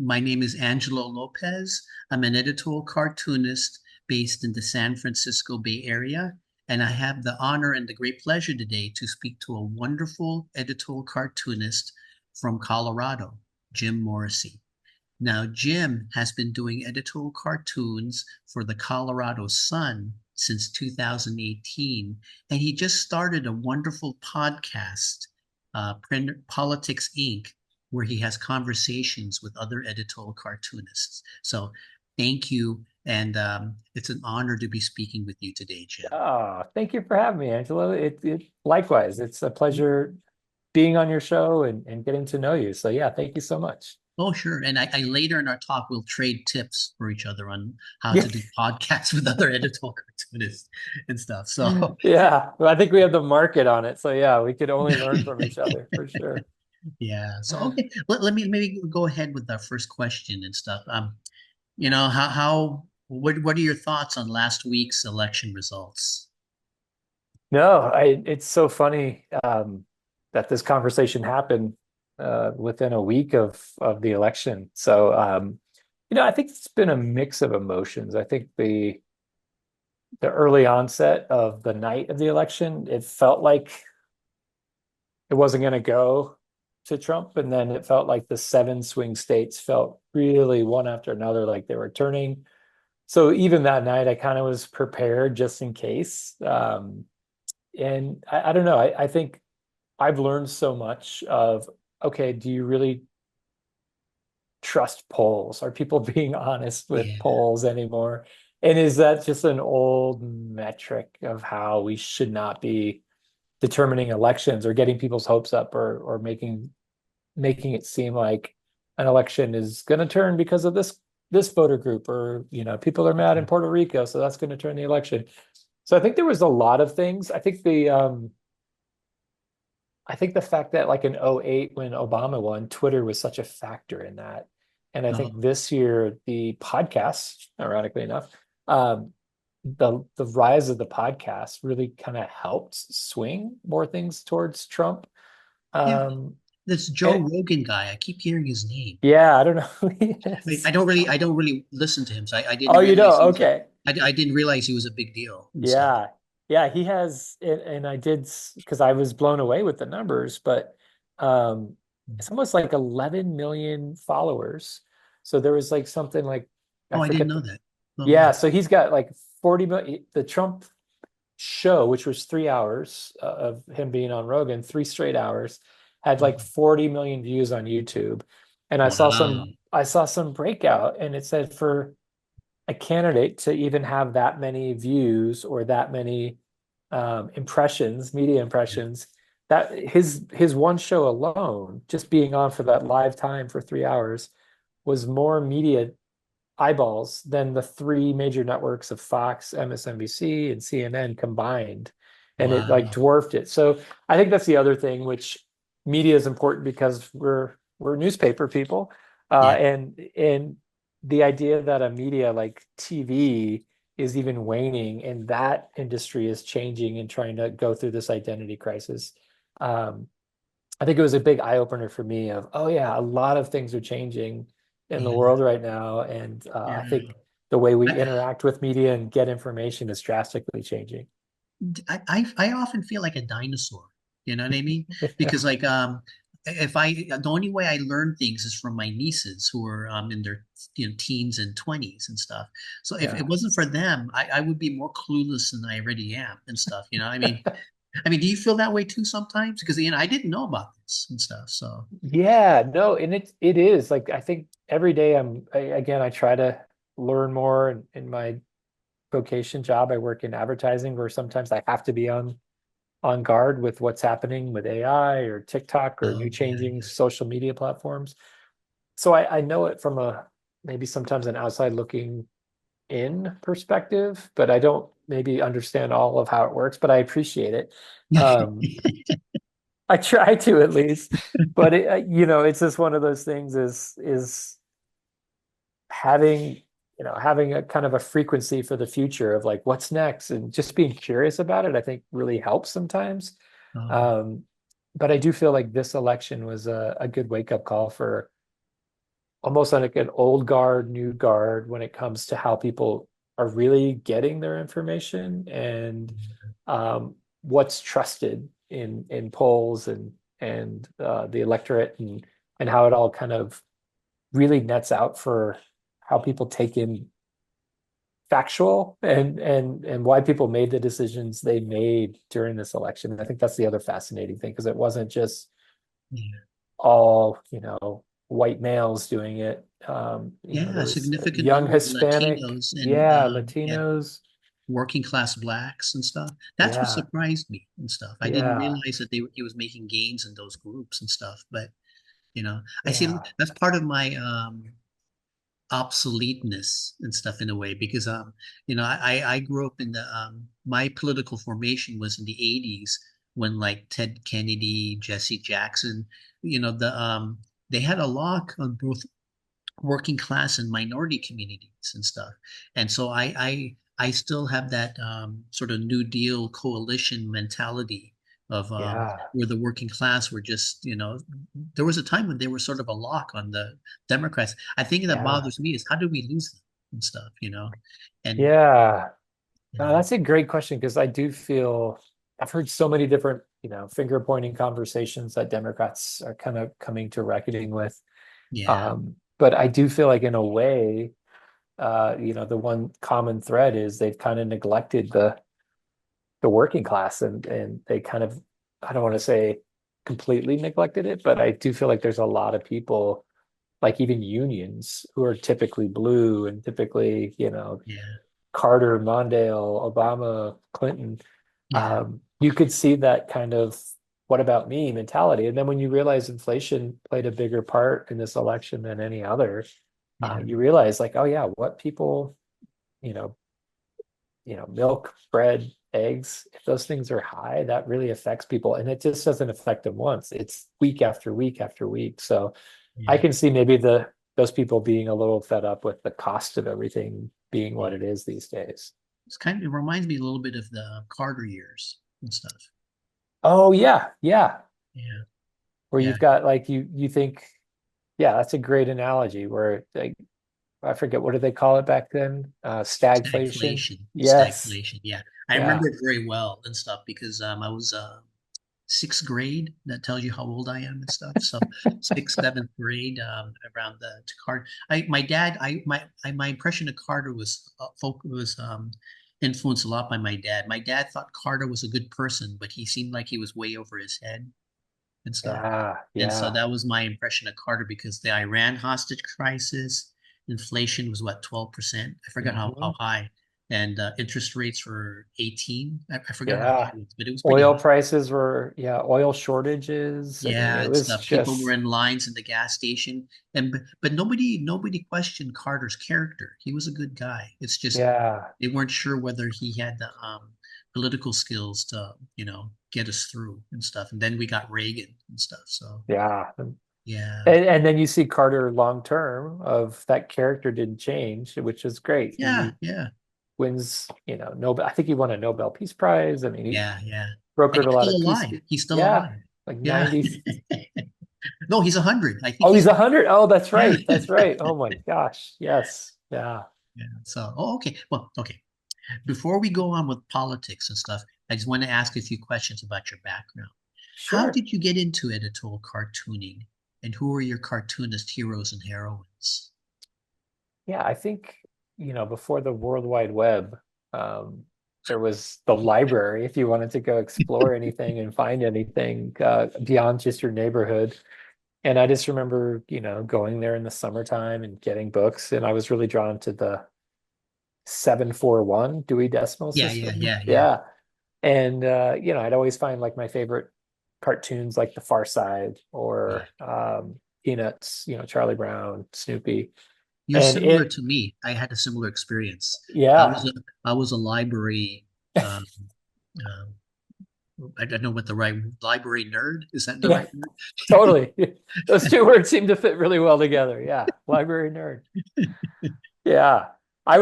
My name is Angelo Lopez. I'm an editorial cartoonist based in the San Francisco Bay Area, and I have the honor and the great pleasure today to speak to a wonderful editorial cartoonist from Colorado, Jim Morrissey. Now, Jim has been doing editorial cartoons for the Colorado Sun since 2018, and he just started a wonderful podcast, Politics Inc., where he has conversations with other editorial cartoonists. So, thank you, and it's an honor to be speaking with you today, Jim. Oh, thank you for having me, Angelo. It likewise. It's a pleasure being on your show and getting to know you. So yeah, thank you so much. Oh, sure. And I later in our talk, we'll trade tips for each other on how Yeah. to do podcasts with other editorial cartoonists and stuff. So, Yeah. Well, I think we have the market on it. So yeah, we could only learn from each other for sure. yeah. So, okay. Let me maybe go ahead with our first question and stuff. What are your thoughts on last week's election results? No, it's so funny that this conversation happened within a week of the election. So I think it's been a mix of emotions. I think the early onset of the night of the election, it felt like it wasn't going to go to Trump. And then it felt like the seven swing states felt really one after another, like they were turning. So even that night, I kind of was prepared just in case. And I don't know. I think I've learned so much of, okay, do you really trust polls? Are people being honest with Yeah. polls anymore? And is that just an old metric of how we should not be determining elections or getting people's hopes up or making it seem like an election is going to turn because of this voter group, or people are mad in Puerto Rico, so that's going to turn the election. So I think there was a lot of things. I think the fact that like in '08 when Obama won, Twitter was such a factor in that. And I think Oh, this year the podcast, ironically enough, um, the rise of the podcast really kind of helped swing more things towards Trump. yeah. Um, This Joe and Rogan guy, I keep hearing his name. yeah, I don't know who he I is. don't really listen to him, so I Oh, didn't realize he was okay. I didn't realize he was a big deal and stuff. Yeah. Yeah, he has, and I did, because I was blown away with the numbers, but um it's almost like 11 million followers. So there was like something like, I Oh, I didn't forget know the, that. Oh, yeah, wow. so he's got like 40 million. The Trump show, which was 3 hours of him being on Rogan, 3 straight hours, had like 40 million views on YouTube. And I saw Wow. some breakout, and it said for a candidate to even have that many views or that many impressions, media impressions, that his one show alone, just being on for that live time for 3 hours, was more media eyeballs than the three major networks of Fox, MSNBC, and CNN combined. And it like Wow. dwarfed it. So I think that's the other thing, which media is important because we're newspaper people. Yeah. And the idea that a media like TV is even waning and that industry is changing and trying to go through this identity crisis. Um, I think it was a big eye opener for me of, oh yeah, a lot of things are changing in the Yeah. world right now. And I Yeah. think the way we I, interact with media and get information is drastically changing. I often feel like a dinosaur. You know what I mean? Because like if I the only way I learn things is from my nieces who are in their teens and twenties and stuff. So if it Yeah. wasn't for them, I would be more clueless than I already am and stuff. I mean, do you feel that way too sometimes? Because I didn't know about this and stuff. So Yeah, no, and it is like, I think every day again, I try to learn more in my vocation job. I work in advertising where sometimes I have to be on guard with what's happening with AI or TikTok or new yeah, changing social media platforms. So I know it from a maybe sometimes an outside looking in perspective, but I don't maybe understand all of how it works, but I appreciate it. Um, I try to at least, but it's just one of those things is having, having a kind of a frequency for the future of like what's next and just being curious about it, I think really helps sometimes. um, Um, but I do feel like this election was a good wake up call for almost like an old guard, new guard when it comes to how people are really getting their information and what's trusted in polls and the electorate and how it all kind of really nets out for how people take in factual and why people made the decisions they made during this election. I think that's the other fascinating thing because it wasn't just Yeah. all, white males doing it. Yeah, There a was significant young number of Hispanic, Latinos and yeah, yeah, Latinos, working class blacks and stuff. That's what yeah, surprised me and stuff. I didn't yeah, realize that he was making gains in those groups and stuff. But I see yeah, that's part of my obsoleteness and stuff in a way because I grew up in the my political formation was in the 80s when like Ted Kennedy, Jesse Jackson, the they had a lock on both working class and minority communities and stuff. And so I still have that sort of New Deal coalition mentality of yeah, where the working class were just, there was a time when they were sort of a lock on the Democrats. I think that yeah, bothers me is how did we lose them and stuff, And yeah. yeah, That's a great question because I do feel I've heard so many different, finger pointing conversations that Democrats are kind of coming to reckoning with. yeah, But I do feel like in a way, the one common thread is they've kind of neglected the working class and they kind of, I don't want to say completely neglected it, but I do feel like there's a lot of people, like even unions, who are typically blue and typically, yeah, Carter, Mondale, Obama, Clinton. yeah, You could see that kind of what about me mentality. And then when you realize inflation played a bigger part in this election than any other, yeah, you realize like, oh yeah, what people, you know, milk, bread, eggs, if those things are high, that really affects people. And it just doesn't affect them once. It's week after week after week. So I yeah, can see maybe those people being a little fed up with the cost of everything being yeah. what it is these days. It reminds me a little bit of the Carter years and stuff. Oh yeah, yeah. Yeah, Where yeah. you've got like you think, yeah, that's a great analogy where like I forget what did they call it back then? Stagflation. Stagflation, Yes. stagflation. Yeah, I Yeah. remember it very well and stuff because I was sixth grade. That tells you how old I am and stuff. So sixth, seventh grade, around the to Carter. My dad, my impression of Carter was influenced a lot by my dad. My dad thought Carter was a good person, but he seemed like he was way over his head and stuff. Yeah. And so Yeah. that was my impression of Carter because the Iran hostage crisis, inflation was what, 12%? I forgot how Mhm. high. And interest rates were 18. I forgot how high Yeah. it was, but it was pretty Oil high. prices were, yeah, oil shortages. I mean, Yeah, it and was stuff. People were just, in lines in the gas station, and but nobody questioned Carter's character. He was a good guy. It's just yeah. they weren't sure whether he had the political skills to, get us through and stuff. And then we got Reagan and stuff. So Yeah. yeah, And then you see Carter long term of that character didn't change, which is great. yeah, He yeah. wins, Nobel. I think he won a Nobel Peace Prize. I mean, he Yeah, yeah. And brokered a he's lot still of peace. alive. He's still Yeah, alive. like Yeah. 90. No, he's 100. I think Oh, he's he's 100. Oh, that's yeah. right. That's right. Oh my gosh. Yes. Yeah. Yeah. So, okay. Well, okay. Before we go on with politics and stuff, I just want to ask a few questions about your background. How Sure. did you get into editorial cartooning, and who are your cartoonist heroes and heroines? Yeah, I think, before the World Wide Web, there was the library if you wanted to go explore anything and find anything beyond just your neighborhood. And I just remember, going there in the summertime and getting books. And I was really drawn to the 741 Dewey Decimal Yeah, yeah, System. yeah, yeah, Yeah. And I'd always find like my favorite cartoons like The Far Side yeah. or Peanuts, Charlie Brown, Snoopy. You're And similar it, to me. I had a similar experience. I was yeah, a I was a library um, um, I don't know what the right library nerd is that the yeah, right word? totally. Those two words seem to fit really well together. Yeah. Library nerd. Yeah. I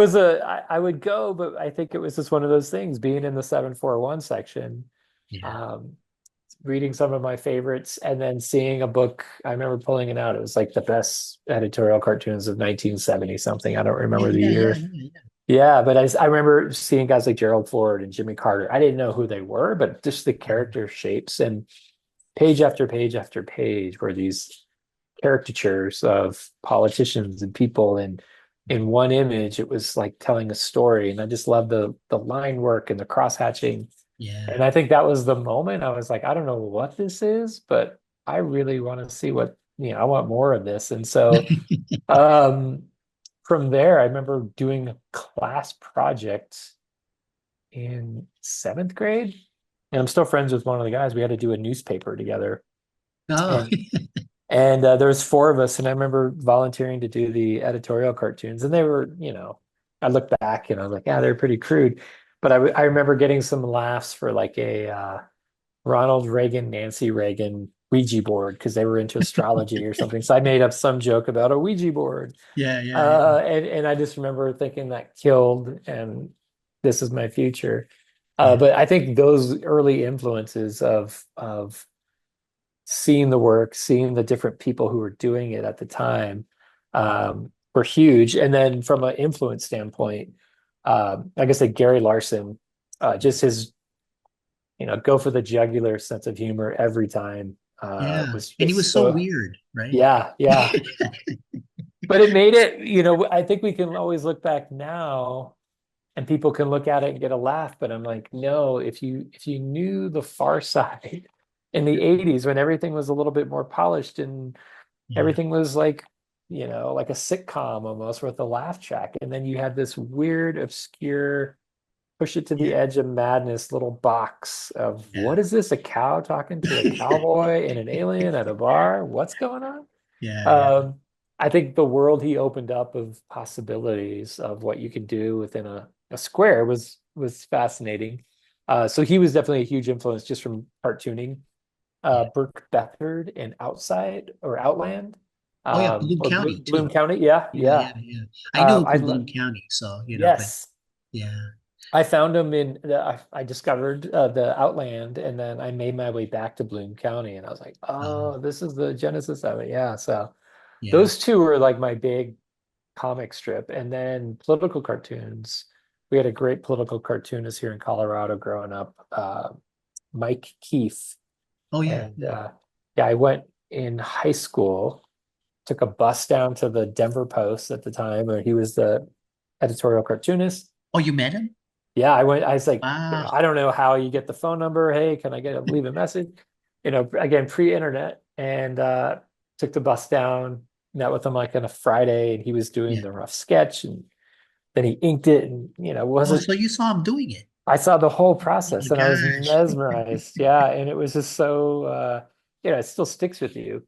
would go, but I think it was just one of those things being in the 741 section. Yeah, Um, reading some of my favorites, and then seeing a book. I remember pulling it out. It was like the best editorial cartoons of 1970 something. I don't Yeah, remember the yeah, yeah, year. yeah, yeah. Yeah, but I remember seeing guys like Gerald Ford and Jimmy Carter. I didn't know who they were, but just the Mhm. character shapes, and page after page after page were these caricatures of politicians and people, and in one image it was like telling a story. And I just love the line work and the cross hatching. Yeah. And I think that was the moment I was like, I don't know what this is, but I really want to see what, I want more of this. And so um from there, I remember doing a class project in seventh grade. And I'm still friends with one of the guys. We had to do a newspaper together. Oh, And there was four of us, and I remember volunteering to do the editorial cartoons. And they were, I look back and I was like, yeah, they're pretty crude. But I remember getting some laughs for like a Ronald Reagan, Nancy Reagan Ouija board because they were into astrology or something. So I made up some joke about a Ouija board. yeah, yeah, yeah. And I just remember thinking that killed, and this is my future. Yeah. But I think those early influences of seeing the work, seeing the different people who were doing it at the time, were huge. And then from an influence standpoint, like I said, Gary Larson, just his, go for the jugular sense of humor every time, Yeah. was And he just was so so, weird, right? yeah, yeah. But it made it, I think we can always look back now and people can look at it and get a laugh, but I'm like, no, if you knew the far side in the 80s when everything was a little bit more polished and Yeah. everything was like, like a sitcom almost with a laugh track, and then you had this weird, obscure, push it to the Yeah. edge of madness little box of Yeah. what is this? A cow talking to a cowboy and an alien at a bar? What's going on? Yeah. Yeah. Um, I think the world he opened up of possibilities of what you could do within a square was fascinating. So he was definitely a huge influence just from cartooning. Yeah. Burke Bethard in Outside or Outland, Oh yeah, Bloom or County Bloom too. County. Yeah, Yeah, yeah, yeah. yeah. I knew him I from Bloom County, so but yes, yeah. I found him I discovered the Outland, and then I made my way back to Bloom County, and I was like, Um, oh, this is the genesis of it. Yeah, so yeah. those two were like my big comic strip. And then political cartoons. We had a great political cartoonist here in Colorado growing up, Mike Keefe. Oh yeah, And yeah. yeah, I went in high school, took a bus down to the Denver Post at the time, where he was the editorial cartoonist. Oh, you met him? Yeah, I was like, Wow. I don't know how you get the phone number. Hey, can I leave a message? Again, pre-internet, and took the bus down, met with him like on a Friday, and he was doing Yeah. the rough sketch, and then he inked it, and Oh, wasn't so you saw him doing it. I saw the whole Oh my process and I was gosh. mesmerized. Yeah, and it was just so it still sticks with you.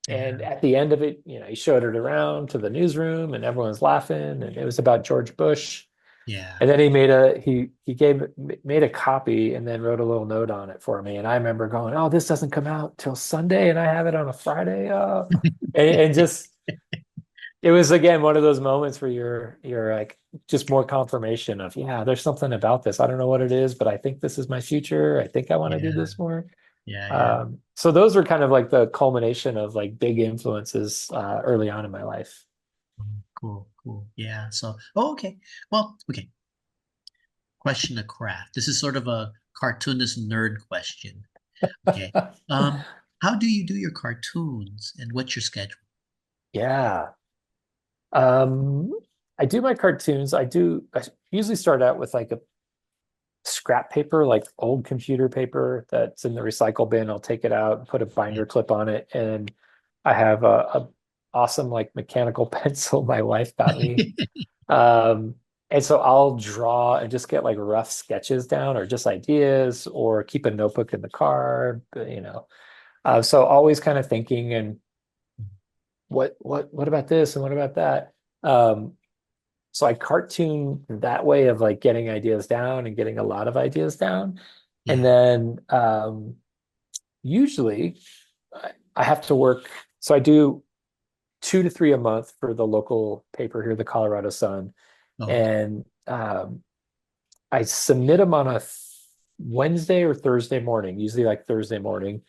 And Yeah. at the end of it, he showed it around to the newsroom and everyone's laughing, and it was about George Bush. Yeah. And then he made a he gave made a copy and then wrote a little note on it for me. And I remember going, "Oh, this doesn't come out till Sunday, and I have it on a Friday." And just it was again one of those moments where you're like just more confirmation of, yeah, there's something about this. I don't know what it is, but I think this is my future. I think I want to do Yeah. this more. Yeah. Yeah. So those were kind of like the culmination of like big influences early on in my life. Cool. Cool. Yeah. So, oh, okay. Well, okay. Question of craft. This is sort of a cartoonist nerd question. Okay. Um, how do you do your cartoons and what's your schedule? Yeah. Um, I do my cartoons. I usually start out with like a scrap paper, like old computer paper that's in the recycle bin. I'll take it out, put a Yeah. binder clip on it, and I have a awesome like mechanical pencil my wife got me. Um, and so I'll draw and just get like rough sketches down or just ideas or keep a notebook in the car, So always kind of thinking and what about this and what about that? Um, so I cartoon that way of like getting ideas down and getting a lot of ideas down. And Yeah. then usually I have to work. So I do 2 to 3 a month for the local paper here, the Colorado Sun. Oh, okay. And I submit them on a Wednesday or Thursday morning, usually like Thursday morning,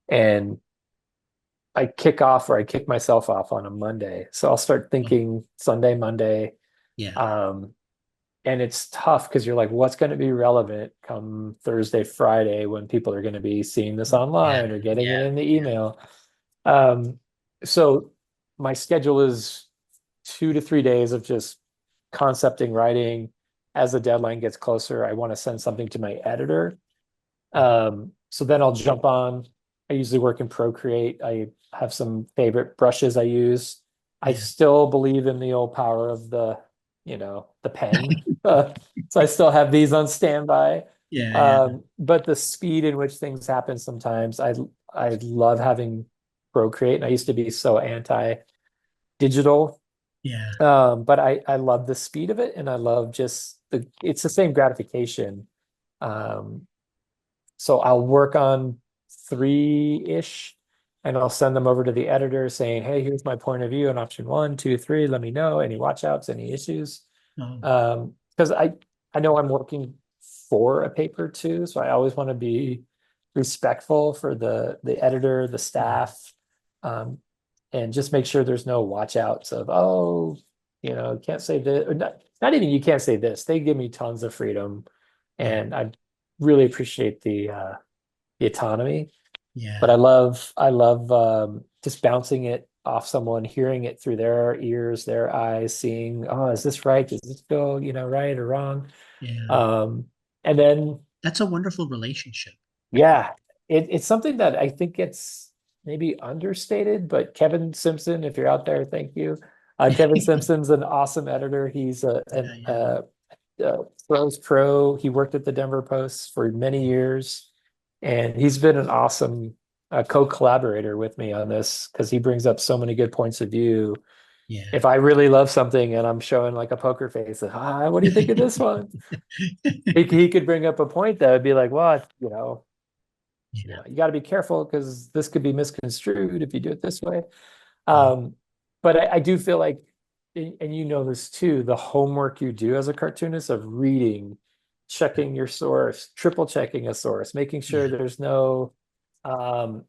and I kick off or I kick myself off on a Monday. So I'll start Oh, thinking Sunday, Monday. yeah. Um, and it's tough because you're like, what's going to be relevant come Thursday, Friday when people are going to be seeing this Yeah. online or getting it Yeah. in the email. Um, so my schedule is 2 to 3 days of just concepting, writing. As the deadline gets closer, I want to send something to my editor. So then I'll jump on. I usually work in Procreate. I have some favorite brushes I use. I Yeah. still believe in the old power of the pen. So I still have these on standby. Yeah. Yeah. But the speed in which things happen sometimes, I love having Procreate, and I used to be so anti-digital. Yeah. But I love the speed of it, and I love just it's the same gratification. Um, so I'll work on three-ish, and I'll send them over to the editor saying, hey, here's my point of view on option one, two, three. Let me know any watchouts, any issues. Oh, Because I know I'm working for a paper too, so I always want to be respectful for the editor, the yeah. staff, um, and just make sure there's no watchouts of, oh, can't say this, or not even you can't say this. They give me tons of freedom, Yeah. and I really appreciate the autonomy. But Yeah. I love just bouncing it off someone, hearing it through their ears, their eyes, seeing, oh, is this right? Does this feel, right or wrong? Yeah. Um, and then, That's a wonderful relationship. yeah, it's something that I think it's maybe understated, but Kevin Simpson, if you're out there, thank you. Kevin Simpson's an awesome editor. He's Yeah. Yeah. Throws Pro. He worked at the Denver Post for many years, and he's been an awesome co-collaborator with me on this because he brings up so many good points of view. Yeah. If I really love something and I'm showing like a poker face, what do you think of this one? He could bring up a point that would be like, well, Yeah. you got to be careful because this could be misconstrued if you do it this way. Yeah. Um, but I do feel like, and you know this too, the homework you do as a cartoonist of reading, checking your source, triple checking a source, making sure Yeah. there's no um,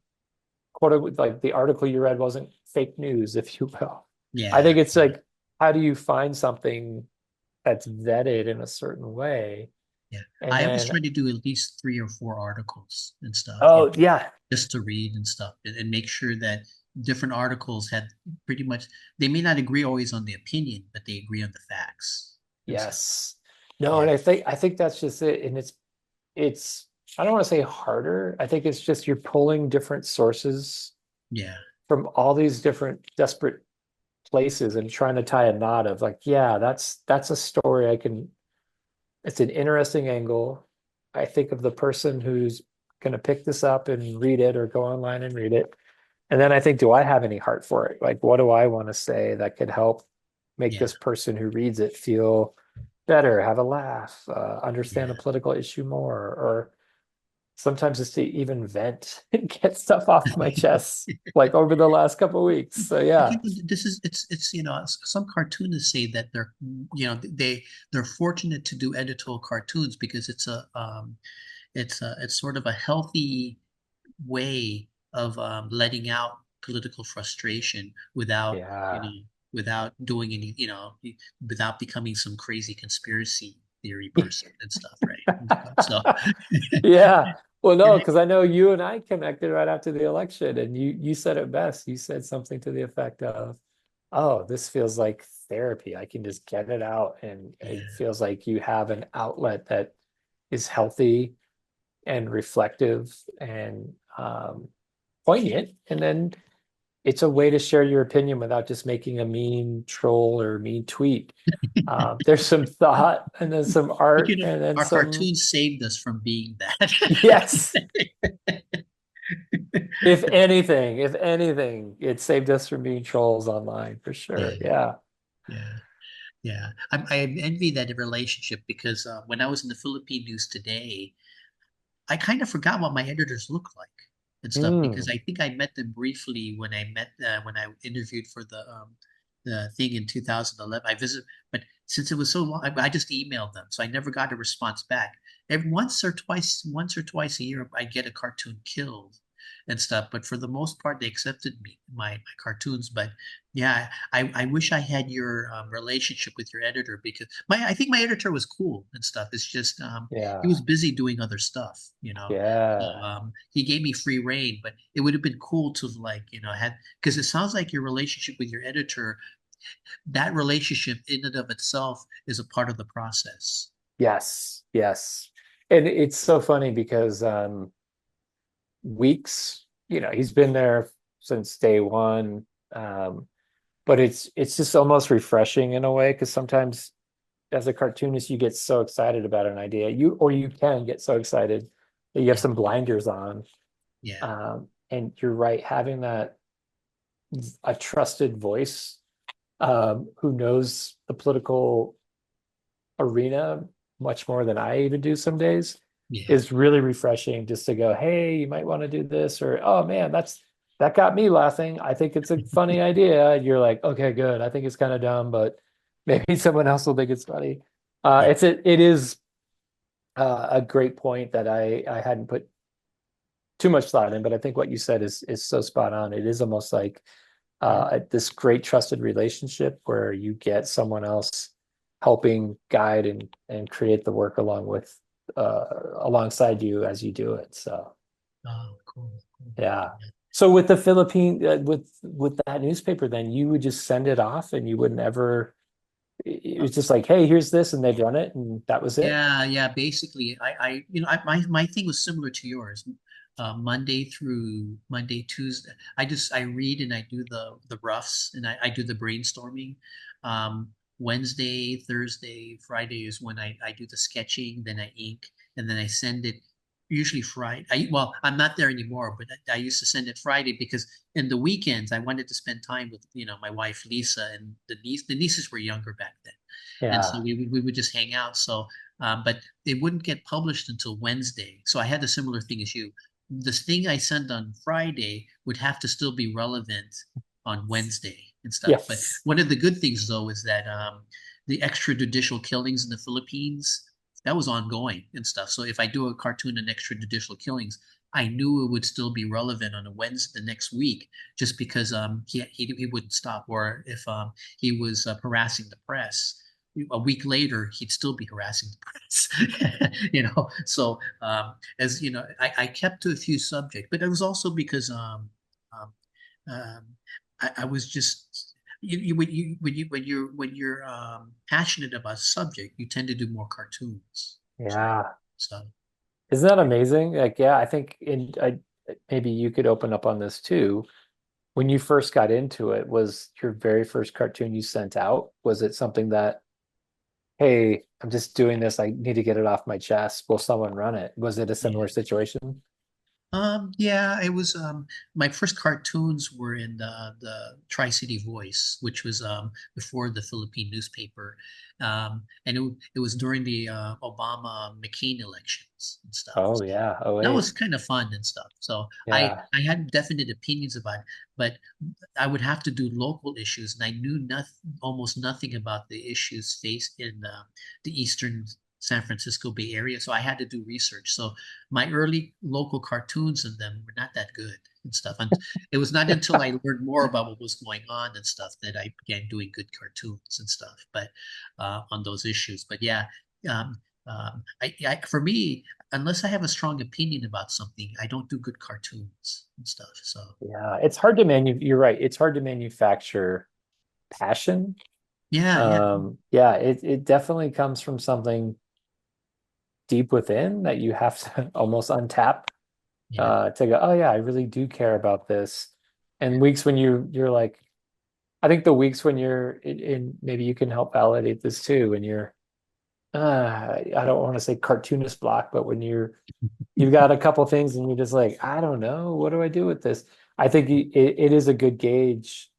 quote like the article you read wasn't fake news, if you will. I Yeah. think it's like, how do you find something that's vetted in a certain way? Yeah. And I always then, try to do at least 3 or 4 articles and stuff, oh yeah, just to read and stuff, and make sure that different articles had pretty much, they may not agree always on the opinion, but they agree on the facts and stuff. yes. No, Yeah. and I think that's just it. And it's I don't want to say harder. I think it's just you're pulling different sources Yeah. from all these different desperate places and trying to tie a knot of like, yeah, that's a story I can, it's an interesting angle. I think of the person who's gonna pick this up and read it or go online and read it. And then I think, do I have any heart for it? Like, what do I want to say that could help make Yeah. this person who reads it feel better, have a laugh, understand a Yeah. political issue more, or sometimes it's to even vent and get stuff off my chest, like over the last couple of weeks. So But yeah, this is, it's some cartoonists say that they're, they're fortunate to do editorial cartoons because it's sort of a healthy way of letting out political frustration without, yeah, without doing any, without becoming some crazy conspiracy theory person and stuff, right? So, yeah. Well, no, and because I know you and I connected right after the election, and you said it best. You said something to the effect of, "Oh, this feels like therapy. I can just get it out, and it yeah, feels like you have an outlet that is healthy and reflective and poignant, and then it's a way to share your opinion without just making a mean troll or mean tweet. There's some thought and then some but art and then our some, cartoons saved us from being that. yes, if anything, it saved us from being trolls online for Yeah, sure. Yeah. yeah. Yeah, I envy that relationship because when I was in the Philippine news today, I kind of forgot what my editors look like and stuff because Mm. I think I met them briefly when I interviewed for the thing in 2011. I visited, but since it was so long, I just emailed them, so I never got a response back. Every once or twice a year, I get a cartoon killed and stuff. But for the most part, they accepted my cartoons. But yeah, I wish I had your relationship with your editor, because I think my editor was cool and stuff. It's just he Yeah. was busy doing other stuff, you know. So Yeah. he gave me free reign, but it would have been cool to, like, had, because it sounds like your relationship with your editor, that relationship in and of itself is a part of the process. Yes. Yes. And it's so funny because Weeks, he's been there since day one. But it's just almost refreshing in a way because sometimes as a cartoonist you get so excited about an idea. You can get so excited that you have Yeah, some blinders on. yeah, And you're right, having that a trusted voice who knows the political arena much more than I even do some days yeah. is really refreshing just to go, hey, you might want to do this, or oh man, that got me laughing. I think it's a funny idea. And you're like, okay, good. I think it's kind of dumb, but maybe someone else will think it's funny. Yeah. It is a great point that I hadn't put too much thought in, but I think what you said is so spot on. It is almost like Mhm. this great trusted relationship where you get someone else helping guide and create the work alongside you as you do it. So Oh, cool, cool. yeah. So with the Philippine with that newspaper, then you would just send it off and you wouldn't ever. It Uh, was just like, hey, here's this, and they'd run it, and that was it. yeah, yeah. Basically, my thing was similar to yours. Monday, Tuesday. I read and I do the roughs, and I do the brainstorming. Wednesday, Thursday, Friday is when I do the sketching, then I ink, and then I send it. Usually Friday. Well, I'm not there anymore, but I used to send it Friday, because in the weekends I wanted to spend time with, my wife Lisa, and the nieces were younger back then, and so Yeah. we would just hang out. So, but it wouldn't get published until Wednesday. So I had a similar thing as you. This thing I sent on Friday would have to still be relevant on Wednesday and stuff. But Yes. one of the good things, though, is that the extrajudicial killings in the Philippines, that was ongoing and stuff. So if I do a cartoon on extrajudicial killings, I knew it would still be relevant on a Wednesday the next week, just because he wouldn't stop. Or if he was harassing the press, a week later he'd still be harassing the press. So as you know, I kept to a few subjects, but it was also because um, um, I was just when you're passionate about a subject, you tend to do more cartoons. Yeah. So Isn't that amazing? Like, yeah, I think maybe you could open up on this too. When you first got into it, was your very first cartoon you sent out? Was it something that, hey, I'm just doing this, I need to get it off my chest. Will someone run it? Was it a yeah. similar situation? Yeah, it was my first cartoons were in the Tri-City Voice, which was before the Philippine newspaper. And it was during the Obama McCain elections and stuff. Oh So yeah. Oh that wait. was kind of fun and stuff. So Yeah. I had definite opinions about it, but I would have to do local issues, and I knew almost nothing about the issues faced in the Eastern San Francisco Bay Area. So I had to do research. So my early local cartoons and them were not that good and stuff. And it was not until I learned more about what was going on and stuff that I began doing good cartoons and stuff. But on those issues. But yeah, for me, unless I have a strong opinion about something, I don't do good cartoons and stuff. So Yeah. It's hard to you're right. It's hard to manufacture passion. yeah, Yeah, it definitely comes from something deep within that you have to almost untap yeah, to go, oh yeah, I really do care about this. And weeks when you're like, I think the weeks when you're maybe you can help validate this too, when you're I don't want to say cartoonist block, but when you've got a couple things and you're just like, I don't know, what do I do with this? I think it is a good gauge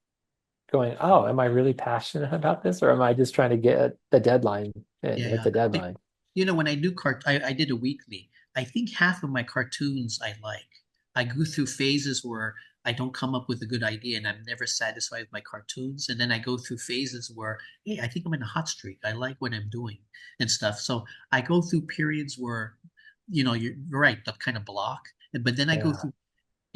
going, oh, am I really passionate about this, or am I just trying to get the deadline and hit yeah. the deadline? When I do I did a weekly. I think half of my cartoons I like. I go through phases where I don't come up with a good idea and I'm never satisfied with my cartoons. And then I go through phases where, hey, I think I'm in a hot streak. I like what I'm doing and stuff. So I go through periods where, you're right, the kind of block. But then I go Yeah. through,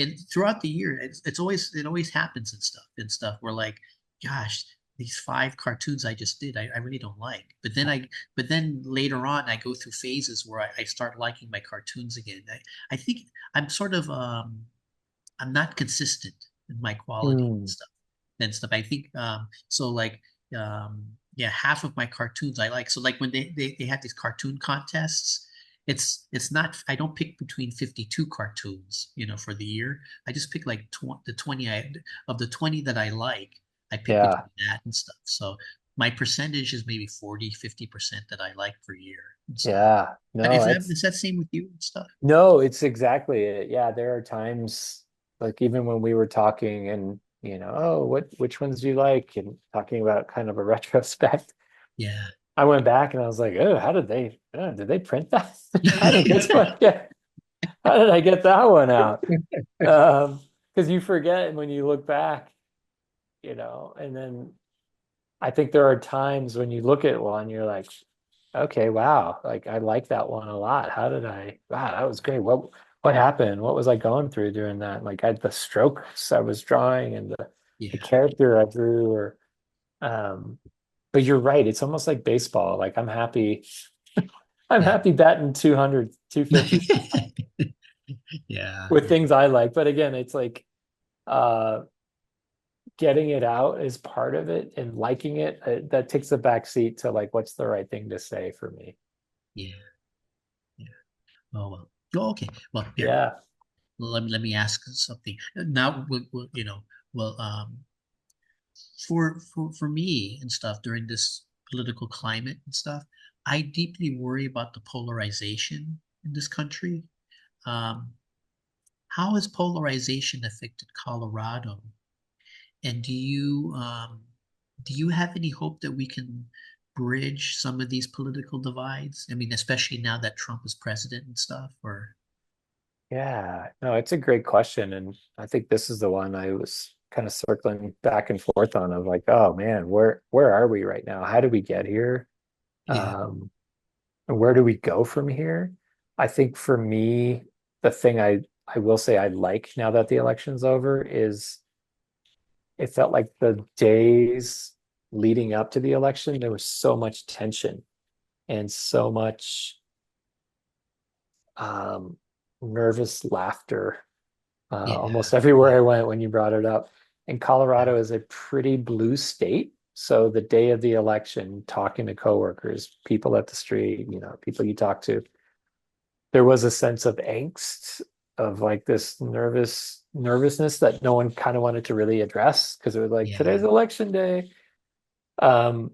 and throughout the year, it always happens and stuff where like, gosh, these 5 cartoons I just did, I really don't like. But then later on, I go through phases where I start liking my cartoons again. I think I'm sort of, I'm not consistent in my quality Hmm. and stuff. I think, so like, yeah, half of my cartoons I like. So like when they have these cartoon contests, it's not, I don't pick between 52 cartoons, for the year. I just pick like the 20 of the 20 that I like, I pick Yeah. between that and stuff. So my percentage is maybe 40-50% that I like per year and stuff. Yeah. No, Is that same with you and stuff? no, it's exactly it. Yeah, there are times like even when we were talking and oh, which ones do you like? And talking about kind of a retrospect. Yeah. I went back and I was like, oh, did they print that? How did this one get, how did I get that one out? Because you forget when you look back, and then I think there are times when you look at one, you're like, okay, wow, like I like that one a lot. Wow, that was great. What happened? What was I going through during that? Like the strokes I was drawing and the Yeah. character I drew or um but you're right, it's almost like baseball. Like I'm Yeah. happy batting 200, 250 Yeah. with Yeah. things I like. But again, it's like uh getting it out is part of it and liking it, that takes a back seat to like what's the right thing to say for me. Yeah. Yeah. Oh well. Oh, okay. Well, here. Yeah. Let me ask something. Now, well, for me and stuff during this political climate and stuff, I deeply worry about the polarization in this country. Um, how has polarization affected Colorado? And do you have any hope that we can bridge some of these political divides? I mean, especially now that Trump is president and stuff, or Yeah, no, it's a great question. And I think this is the one I was kind of circling back and forth on of like, oh man, where are we right now? How did we get here? yeah, And where do we go from here? I think for me, the thing I will say I like now that the election's over is it felt like the days leading up to the election, there was so much tension and so much um nervous laughter yeah, almost everywhere yeah, I went when you brought it up. And Colorado is a pretty blue state. So the day of the election, talking to coworkers, people at the street, people you talk to, there was a sense of angst of like this nervousness that no one kind of wanted to really address because it was like yeah, today's election day. Um,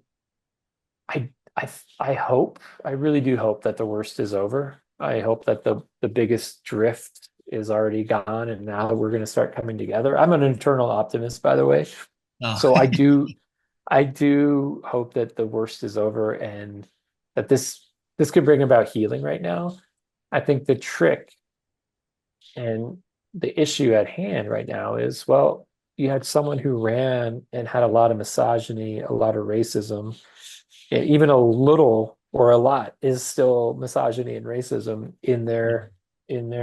I I I hope, I really do hope that the worst is over. I hope that the biggest drift is already gone and now we're going to start coming together. I'm an eternal optimist, by the way. oh, So I do hope that the worst is over and that this could bring about healing right now. I think the trick and the issue at hand right now is, well, you had someone who ran and had a lot of misogyny, a lot of racism, even a little or a lot is still misogyny and racism in their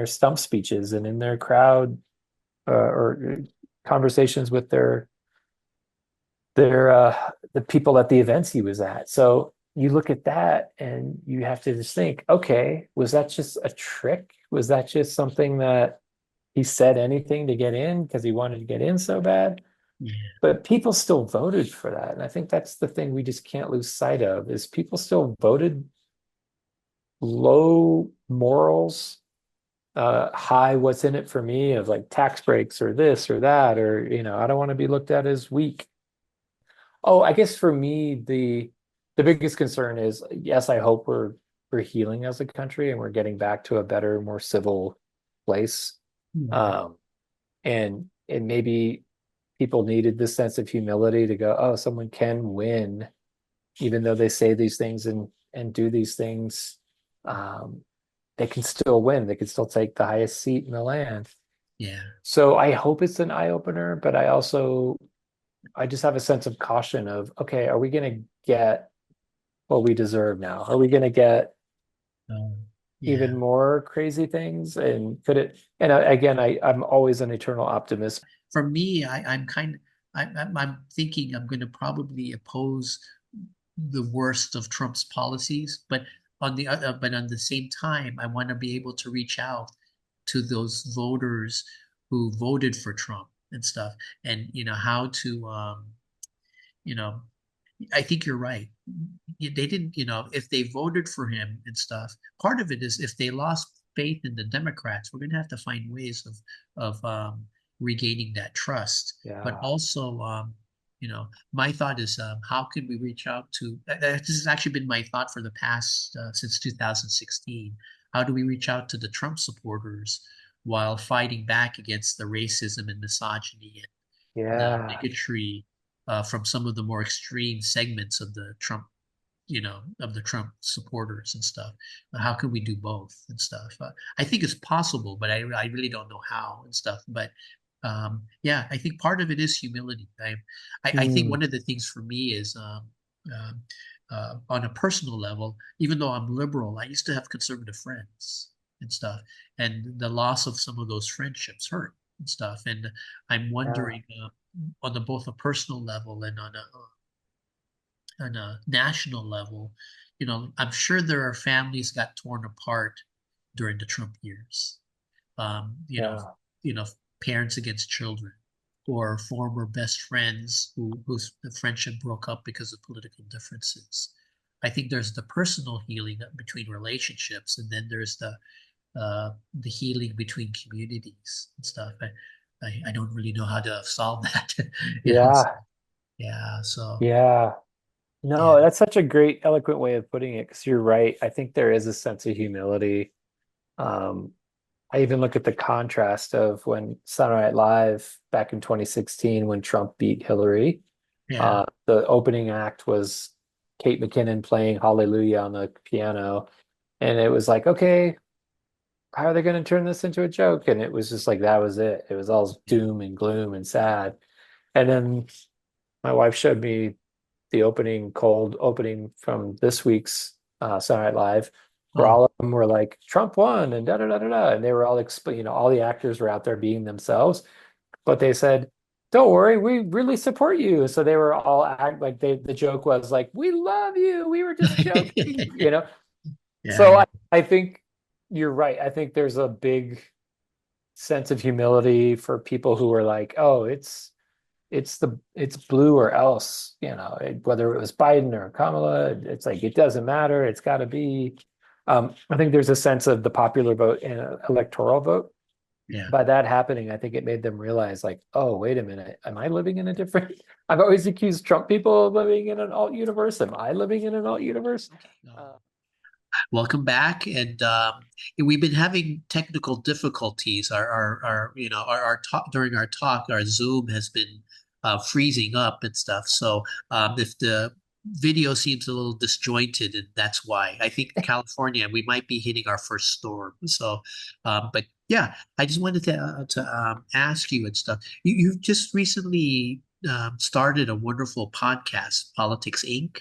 stump speeches and in their crowd or conversations with the people at the events he was at. So you look at that and you have to just think, okay, was that just a trick? Was that just something that he said anything to get in because he wanted to get in so bad? yeah, But people still voted for that. And I think that's the thing we just can't lose sight of is people still voted low morals, high what's in it for me of like tax breaks or this or that, or, I don't want to be looked at as weak. Oh, I guess for me, the biggest concern is, yes, I hope we're healing as a country and we're getting back to a better, more civil place. yeah, Um, and maybe people needed this sense of humility to go, oh, someone can win, even though they say these things and do these things. Um, they can still win. They can still take the highest seat in the land. Yeah. So I hope it's an eye opener, but I just have a sense of caution of, okay, are we going to get what we deserve now? Are we going to get Yeah. even more crazy things? And could it, and again, I'm always an eternal optimist. For me, I'm kind of, I'm thinking I'm going to probably oppose the worst of Trump's policies, but on the same time, I want to be able to reach out to those voters who voted for Trump and stuff, and how to, you know, I think you're right. They didn't, if they voted for him and stuff, part of it is if they lost faith in the Democrats, we're going to have to find ways of regaining that trust. But Yeah. also, my thought is, how can we reach out to? This has actually been my thought for the past since 2016. How do we reach out to the Trump supporters while fighting back against the racism and misogyny and the Yeah. bigotry from some of the more extreme segments of the Trump, of the Trump supporters and stuff. How can we do both and stuff? I think it's possible, but I really don't know how and stuff. But yeah, I think part of it is humility. I think Hmm. one of the things for me is on a personal level, even though I'm liberal, I used to have conservative friends and stuff, and the loss of some of those friendships hurt and stuff. And I'm Yeah. wondering on both a personal level and on a national level, I'm sure there are families got torn apart during the Trump years. Um, you know, Yeah. you know, parents against children, or former best friends whose the friendship broke up because of political differences. I think there's the personal healing between relationships, and then there's the healing between communities and stuff. I don't really know how to solve that, you know. Yeah. Yeah, so Yeah. yeah, No, that's such a great, eloquent way of putting it, because you're right. I think there is a sense of humility. Um, I even look at the contrast of when Saturday Night Live back in 2016 when Trump beat Hillary. yeah, The opening act was Kate McKinnon playing Hallelujah on the piano. And it was like, okay, how are they going to turn this into a joke? And it was just like, that was it. It was all yeah. doom and gloom and sad. And then my wife showed me the cold opening from this week's Saturday Night Live, where Oh, all of them were like, Trump won and da da da da da. And they were all all the actors were out there being themselves, but they said, don't worry, we really support you. So they were all act like the joke was like, we love you. We were just joking, you know? yeah, So yeah, I think you're right. I think there's a big sense of humility for people who are like, oh, it's blue or else, whether it was Biden or Kamala, it's like it doesn't matter. It's got to be. I think there's a sense of the popular vote and electoral vote. yeah. By that happening, I think it made them realize, like, oh, wait a minute, am I living in a different? I've always accused Trump people of living in an alt universe. Am I living in an alt universe? Okay. Uh, Welcome back, and we've been having technical difficulties. Our talk during our talk, our Zoom has been freezing up and stuff. So if the video seems a little disjointed, and that's why. I think California, we might be hitting our first storm. So, but yeah, I just wanted to ask you and stuff. You've just recently started a wonderful podcast, Politics Inc.,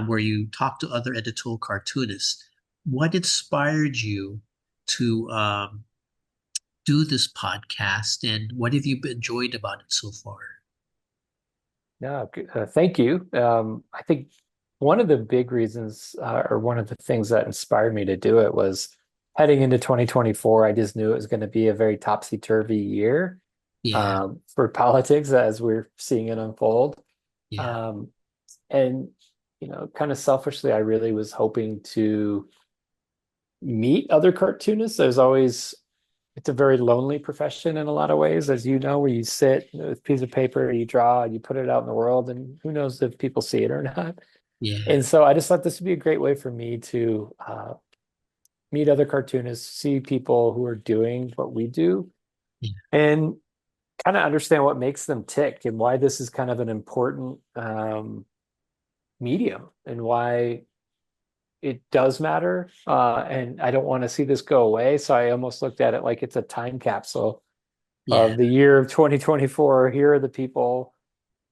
where you talk to other editorial cartoonists. What inspired you to do this podcast, and what have you enjoyed about it so far? no, thank you. I think one of the big reasons, or one of the things that inspired me to do it was heading into 2024. I just knew it was going to be a very topsy-turvy year Yeah, for politics as we're seeing it unfold. yeah, Um, and, kind of selfishly, I really was hoping to meet other cartoonists. It's a very lonely profession in a lot of ways, as you know, where you sit with a piece of paper, you draw, you put it out in the world, and who knows if people see it or not. yeah, And so I just thought this would be a great way for me to meet other cartoonists, see people who are doing what we do, yeah, and kind of understand what makes them tick and why this is kind of an important medium and why it does matter, and I don't want to see this go away. So I almost looked at it like it's a time capsule Yeah, of the year of 2024. Here are the people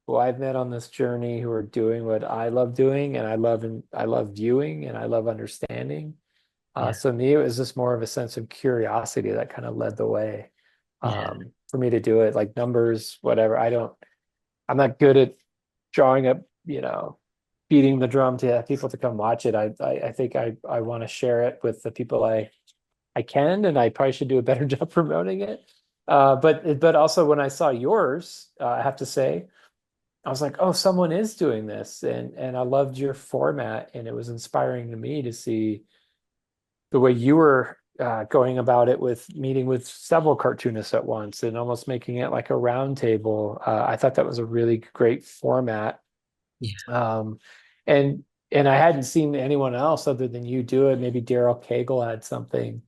who I've met on this journey who are doing what I love doing, and I love viewing, and I love understanding. yeah, So me, it was just more of a sense of curiosity that kind of led the way yeah, for me to do it. Like numbers, whatever. I'm not good at drawing up, beating the drum to have people to come watch it. I think I want to share it with the people I can, and I probably should do a better job promoting it. But also when I saw yours, I have to say, I was like, oh, someone is doing this, and I loved your format, and it was inspiring to me to see the way you were going about it with meeting with several cartoonists at once and almost making it like a round table. I thought that was a really great format. yeah, Um, and and I hadn't seen anyone else other than you do it. Maybe Daryl Cagle had something.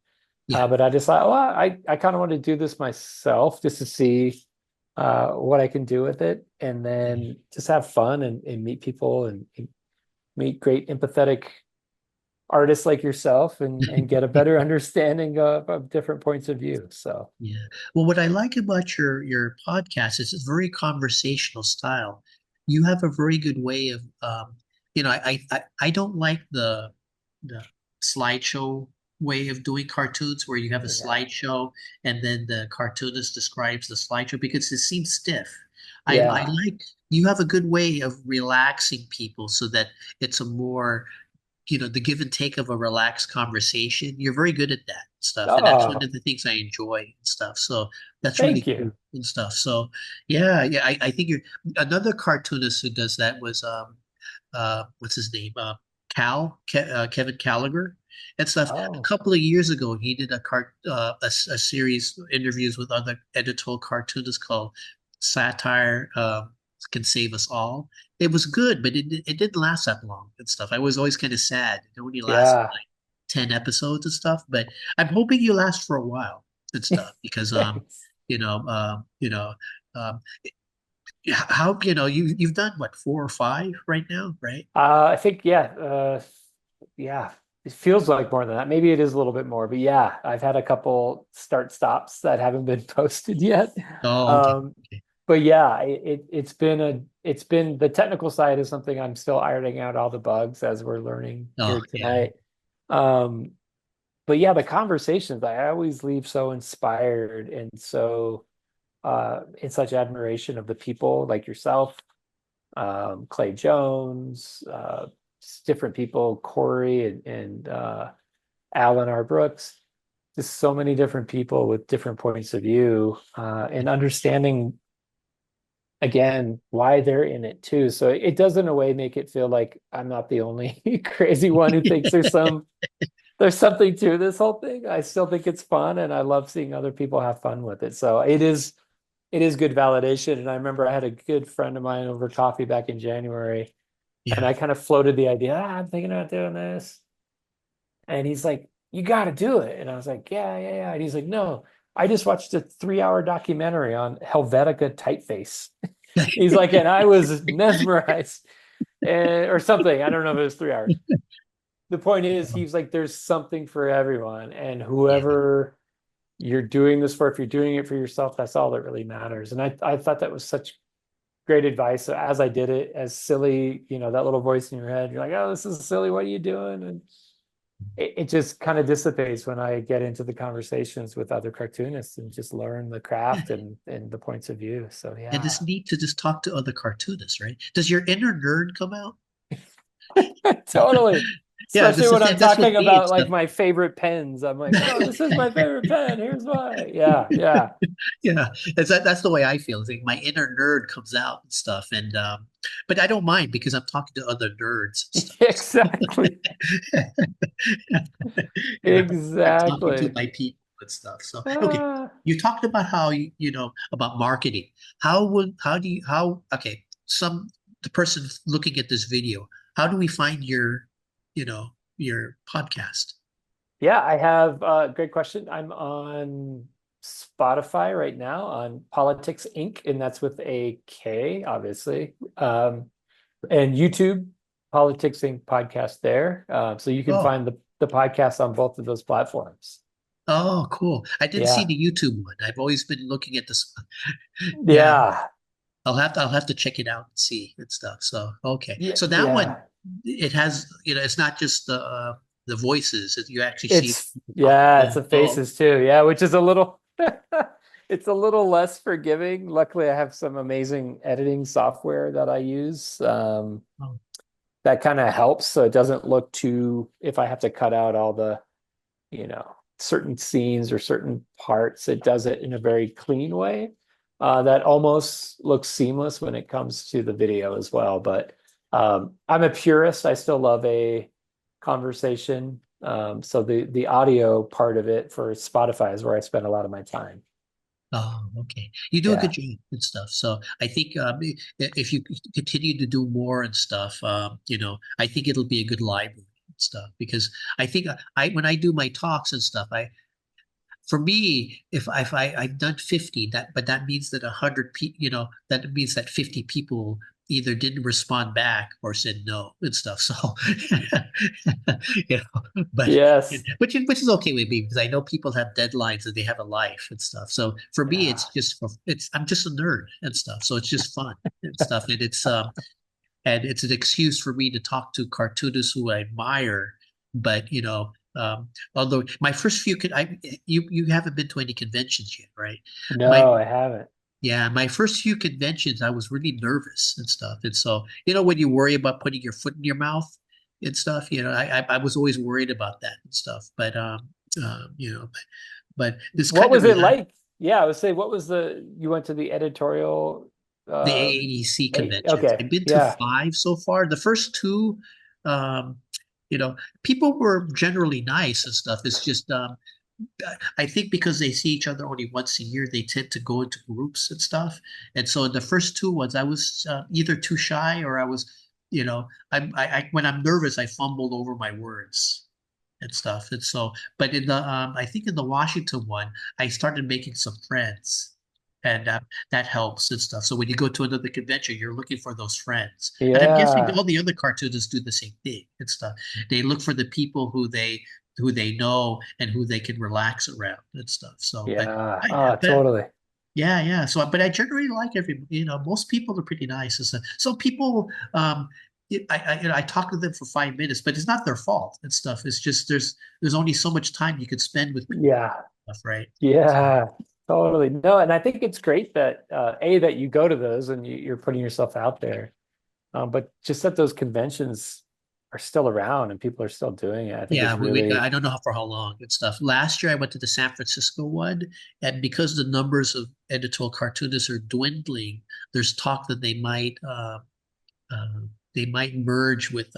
yeah. But I just thought, well, I kind of want to do this myself just to see what I can do with it, and then just have fun and meet people and meet great empathetic artists like yourself and get a better understanding of different points of view. So Yeah. Well, what I like about your podcast is it's a very conversational style. You have a very good way of, I don't like the slideshow way of doing cartoons where you have a yeah, slideshow and then the cartoonist describes the slideshow because it seems stiff. I yeah. like you have a good way of relaxing people so that it's a more the give and take of a relaxed conversation. You're very good at that stuff. And that's one Oh, of the things I enjoy and stuff. So that's really thank you. cool and stuff. So yeah, I think you're another cartoonist who does that was what's his name? Kevin Gallagher and stuff. A Oh, couple of years ago, he did a series of interviews with other editorial cartoonists called Satire Can Save Us All. It was good, but it didn't last that long and stuff. I was always kind of sad. It only lasted yeah. like 10 episodes and stuff, but I'm hoping you last for a while and stuff because Thanks. you know, um how you've done what 4 or 5 right now, right? I think, yeah. It feels like more than that. Maybe it is a little bit more, but yeah, I've had a couple start stops that haven't been posted yet. Oh, okay. Um, Okay. but yeah, it's been the technical side is something I'm still ironing out all the bugs as we're learning Oh, here yeah. tonight. Um, but yeah, the conversations, I always leave so inspired and so in such admiration of the people like yourself, Clay Jones, different people, Corey and Alan R. Brooks, just so many different people with different points of view, and understanding again why they're in it too. So it does in a way make it feel like I'm not the only crazy one who thinks there's something to this whole thing. I still think it's fun and I love seeing other people have fun with it. So it is good validation. And I remember I had a good friend of mine over coffee back in January, and Yeah. I kind of floated the idea, I'm thinking about doing this. And he's like, you got to do it. And I was like, yeah, yeah, yeah. And he's like, no, I just watched a 3 hour documentary on Helvetica typeface. He's like, and I was mesmerized, or something. I don't know if it was 3 hours. The point is, he's like, there's something for everyone. And Yeah. whoever you're doing this for, if you're doing it for yourself, that's all that really matters. And I thought that was such great advice. So as I did it, as silly, that little voice in your head, you're like, oh, this is silly. What are you doing? And it just kind of dissipates when I get into the conversations with other cartoonists and just learn the craft and the points of view. So And yeah, it's neat to just talk to other cartoonists, right? Does your inner nerd come out? totally. Yeah, Especially that's the when I'm same. That's with talking me and about like stuff. my favorite pens. I'm like, oh, this is my favorite pen. Here's why. Yeah, yeah. Yeah, that's the way I feel. It's like my inner nerd comes out and stuff, and but I don't mind because I'm talking to other nerds and stuff. Exactly. I'm talking to Exactly. my people and stuff. So okay, Ah. you talked about how about marketing. How do you how okay some the person looking at this video. How do we find you know your podcast? Yeah, I have a great question. I'm on Spotify right now on Politics Inc., and that's with a K, obviously. And YouTube. Politicsing podcast there. So you can Oh, find the podcast on both of those platforms. oh, cool. I didn't see Yeah. the YouTube one. I've always been looking at this. Yeah, Yeah. I'll have to check it out and see and stuff. So okay, Yeah. so that one Yeah. it has it's not just the voices. You actually see It's talk. yeah, it's Oh, the oh, faces too. Yeah, which is a little it's a little less forgiving. Luckily, I have some amazing editing software that I use. oh, That kind of helps so it doesn't look too, if I have to cut out all the, certain scenes or certain parts, it does it in a very clean way. That almost looks seamless when it comes to the video as well. But I'm a purist. I still love a conversation. So the audio part of it for Spotify is where I spend a lot of my time. oh, okay. You do a good Yeah. job and stuff. So I think if you continue to do more and stuff, I think it'll be a good library and stuff because I think I when I do my talks and stuff, for me, if I've done 50, that means that 100 people, that means that 50 people either didn't respond back or said no and stuff. So, but Yes. which is okay with me because I know people have deadlines and they have a life and stuff. So for me, Yeah. it's just I'm just a nerd and stuff. So it's just fun and stuff. And it's an excuse for me to talk to cartoonists who I admire. But although my first few you haven't been to any conventions yet, right? My No, I haven't. Yeah, my first few conventions, I was really nervous and stuff. And so, when you worry about putting your foot in your mouth and stuff, I was always worried about that and stuff. Um, you know, but this What kind of was it relax like? Yeah, I would say, what was you went to the editorial, the AAEC conventions. okay, I've been to yeah, 5 so far. The first two, um, people were generally nice and stuff. It's just I think because they see each other only once a year, they tend to go into groups and stuff. And so in the first two ones, I was either too shy or I was, when I'm nervous, I fumbled over my words and stuff. And so, but I think in the Washington one, I started making some friends. And that helps and stuff. So when you go to another convention, you're looking for those friends. And I'm guessing yeah, all the other cartoonists do the same thing and stuff. They look for the people who they know and who they can relax around and stuff. So, but yeah, but totally. yeah, yeah. So, but I generally like most people are pretty nice. So people, I talk to them for 5 minutes, but it's not their fault and stuff. It's just there's only so much time you could spend with people, Yeah, and stuff, right? So, yeah, totally. No, and I think it's great that that you go to those and you're putting yourself out there. But just that those conventions are still around and people are still doing it, I think yeah, is I really, don't know for how long and stuff. Last year I went to the San Francisco one, and because the numbers of editorial cartoonists are dwindling, there's talk that they might merge with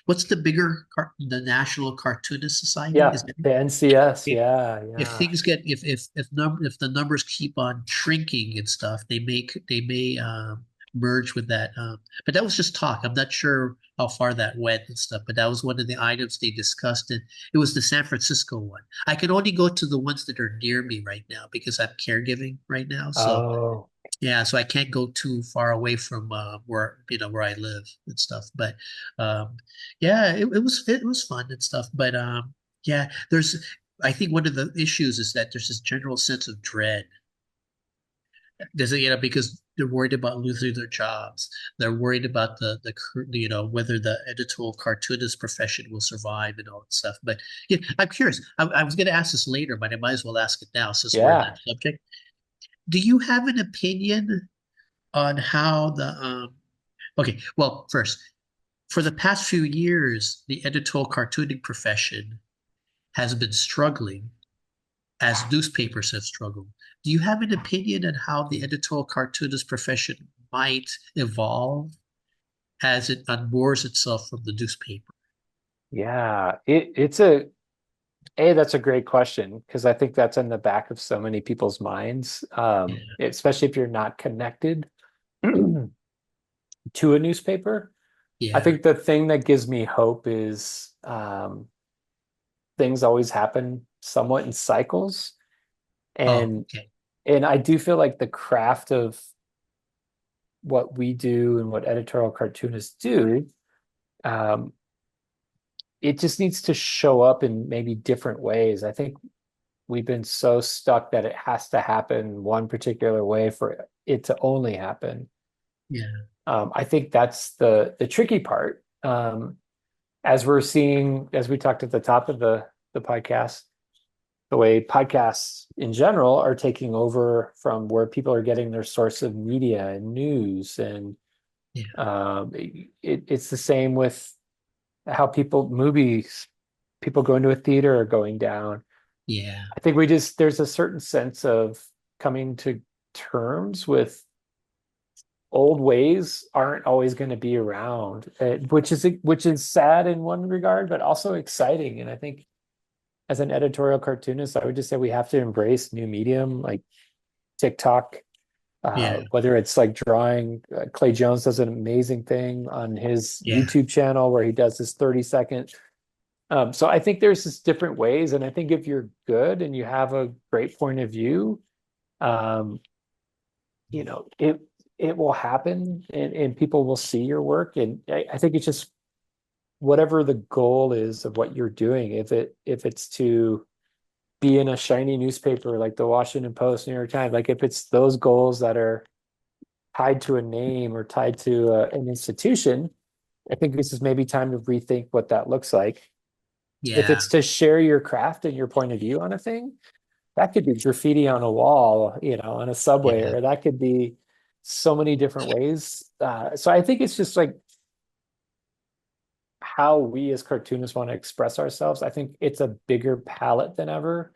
what's the the National Cartoonist Society? yeah, Is it the NCS, if yeah, if yeah. things get if the numbers keep on shrinking and stuff, they may merge with that. But that was just talk. I'm not sure how far that went and stuff. But that was one of the items they discussed, and it was the San Francisco one. I can only go to the ones that are near me right now because I'm caregiving right now. So Oh, yeah, so I can't go too far away from where I live and stuff. But um, yeah, it was fun and stuff. But yeah, I think one of the issues is that there's this general sense of dread. Because they're worried about losing their jobs. They're worried about whether the editorial cartoonist profession will survive and all that stuff. But yeah, I'm curious. I was going to ask this later, but I might as well ask it now since we're in that yeah. subject. Do you have an opinion on how okay, well, first, for the past few years, the editorial cartooning profession has been struggling as newspapers have struggled. Do you have an opinion on how the editorial cartoonist profession might evolve as it unmoors itself from the newspaper? Yeah, it's that's a great question because I think that's in the back of so many people's minds, Yeah, especially if you're not connected to a newspaper. I yeah. think the thing that gives me hope is things always happen somewhat in cycles, Oh, and okay. I do feel like the craft of what we do and what editorial cartoonists do um, it just needs to show up in maybe different ways. I think we've been so stuck that it has to happen one particular way for it to only happen. Yeah. I think that's the tricky part. As we're seeing, as we talked at the top of the podcast, the way podcasts in general are taking over from where people are getting their source of media and news, and Yeah. it's the same with how movies, people going to a theater are going down. Yeah. I think there's a certain sense of coming to terms with old ways aren't always going to be around, which is sad in one regard, but also exciting. And I think as an editorial cartoonist, I would just say we have to embrace new medium like TikTok, Yeah. whether it's like drawing. Clay Jones does an amazing thing on his Yeah. YouTube channel where he does this 30-second. So I think there's just different ways, and I think if you're good and you have a great point of view, um, it will happen, and people will see your work. And I think it's just whatever the goal is of what you're doing. If it's to be in a shiny newspaper like the Washington Post, New York Times, like if it's those goals that are tied to a name or tied to an institution, I think this is maybe time to rethink what that looks like. If Yeah. it's to share your craft and your point of view on a thing, that could be graffiti on a wall, on a subway, Yeah. or that could be so many different ways. So I think it's just like how we as cartoonists want to express ourselves. I think it's a bigger palette than ever,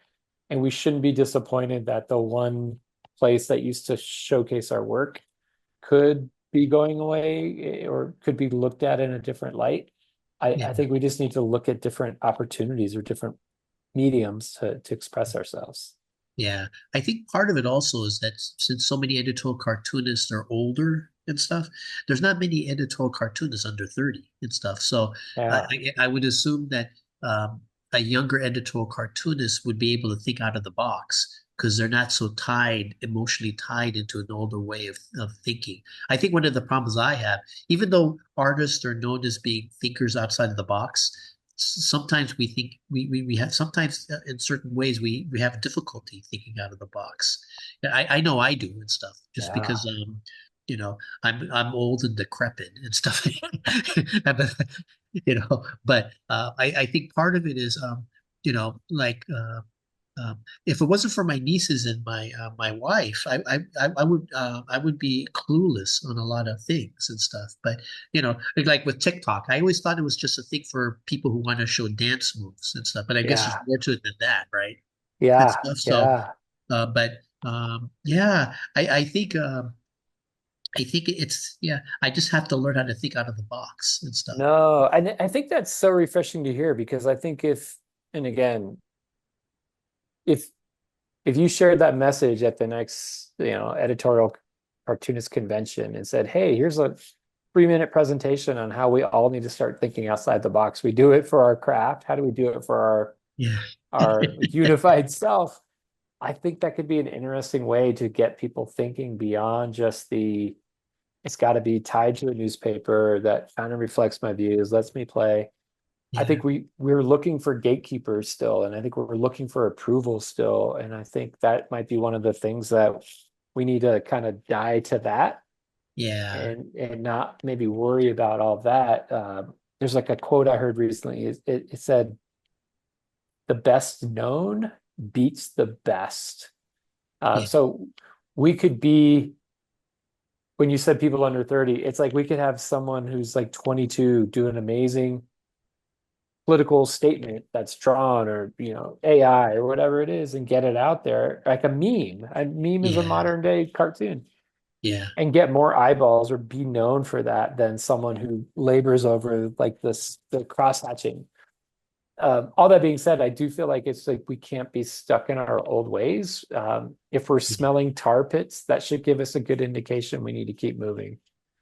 and we shouldn't be disappointed that the one place that used to showcase our work could be going away, or could be looked at in a different light. I Yeah. think we just need to look at different opportunities or different mediums to express ourselves. Yeah, I think part of it also is that since so many editorial cartoonists are older and stuff, there's not many editorial cartoonists under 30 and stuff. So Yeah, I would assume that a younger editorial cartoonist would be able to think out of the box because they're not so emotionally tied into an older way of thinking. I think one of the problems I have, even though artists are known as being thinkers outside of the box, sometimes we think we have sometimes in certain ways we have difficulty thinking out of the box. I know I do and stuff just yeah. because I'm old and decrepit and stuff. But I think part of it is like if it wasn't for my nieces and my wife, I would be clueless on a lot of things and stuff. But like with TikTok, I always thought it was just a thing for people who want to show dance moves and stuff. But I guess there's Yeah, more to it than that, right? And yeah, stuff. So, yeah. but yeah, I think it's yeah. I just have to learn how to think out of the box and stuff. No, I think that's so refreshing to hear, because I think and again, if if you shared that message at the next, editorial cartoonist convention and said, "Hey, here's a 3-minute presentation on how we all need to start thinking outside the box. We do it for our craft. How do we do it for Yeah, our unified self?" I think that could be an interesting way to get people thinking beyond just it's got to be tied to a newspaper that kind of reflects my views, lets me play. I yeah, think we're looking for gatekeepers still, and I think we're looking for approval still. And I think that might be one of the things that we need to kind of die to that, yeah, and not maybe worry about all that. There's like a quote I heard recently. It said, "The best known beats the best." yeah, So we could be, when you said people under 30, it's like we could have someone who's like 22 do an amazing political statement that's drawn, or AI or whatever it is, and get it out there like a meme. A meme is a yeah, modern day cartoon, yeah. and get more eyeballs or be known for that than someone who labors over like the cross hatching. All that being said, I do feel like it's like we can't be stuck in our old ways. If we're Yeah. smelling tar pits, that should give us a good indication we need to keep moving.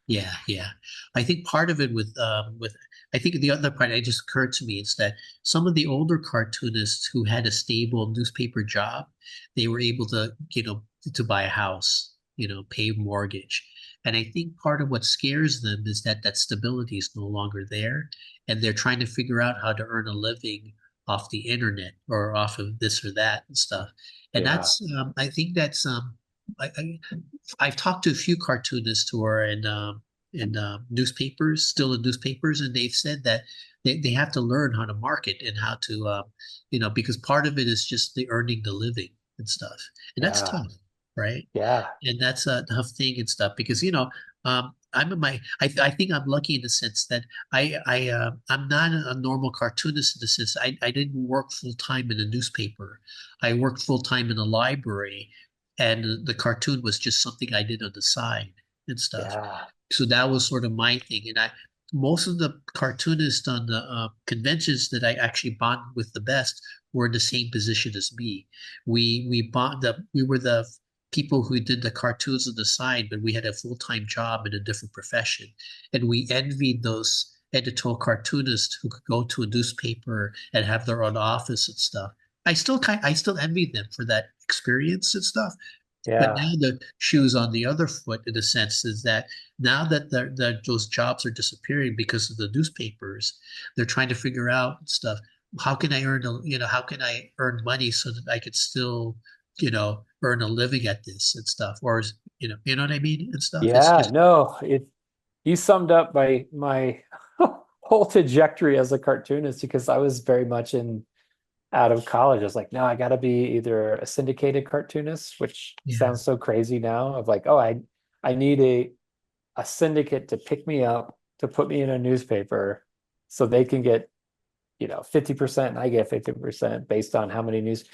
Yeah, yeah. I think part of it with I think the other part that just occurred to me is that some of the older cartoonists who had a stable newspaper job, they were able to, to buy a house pay mortgage. And I think part of what scares them is that that stability is no longer there, and they're trying to figure out how to earn a living off the internet or off of this or that and stuff. And Yeah. that's, I think that's, I've talked to a few cartoonists who are in newspapers, still in newspapers, and they've said that they have to learn how to market and how to, because part of it is just the earning the living and stuff, and that's Yeah. tough, right? Yeah. And that's a tough thing and stuff because I'm in my I think I'm lucky in the sense that I'm not a normal cartoonist in the sense I didn't work full time in a newspaper. I worked full time in a library, and the cartoon was just something I did on the side and stuff. Yeah. So that was sort of my thing. And most of the cartoonists on the conventions that I actually bond with the best were in the same position as me. We were the people who did the cartoons on the side, but we had a full-time job in a different profession. And we envied those editorial cartoonists who could go to a newspaper and have their own office and stuff. I still envy them for that experience and stuff. But Yeah. now the shoe's on the other foot in a sense is that now that those jobs are disappearing because of the newspapers, they're trying to figure out stuff. How can I earn money so that I could still, earn a living at this and stuff? Or, you know what I mean? And stuff. It's Yeah. just, No, you summed up my whole trajectory as a cartoonist because I was very much in out of college. I was like, no, I gotta be either a syndicated cartoonist, which yeah, sounds so crazy now, of like, oh, I need a syndicate to pick me up, to put me in a newspaper so they can get, 50% and I get 50% based on how many news.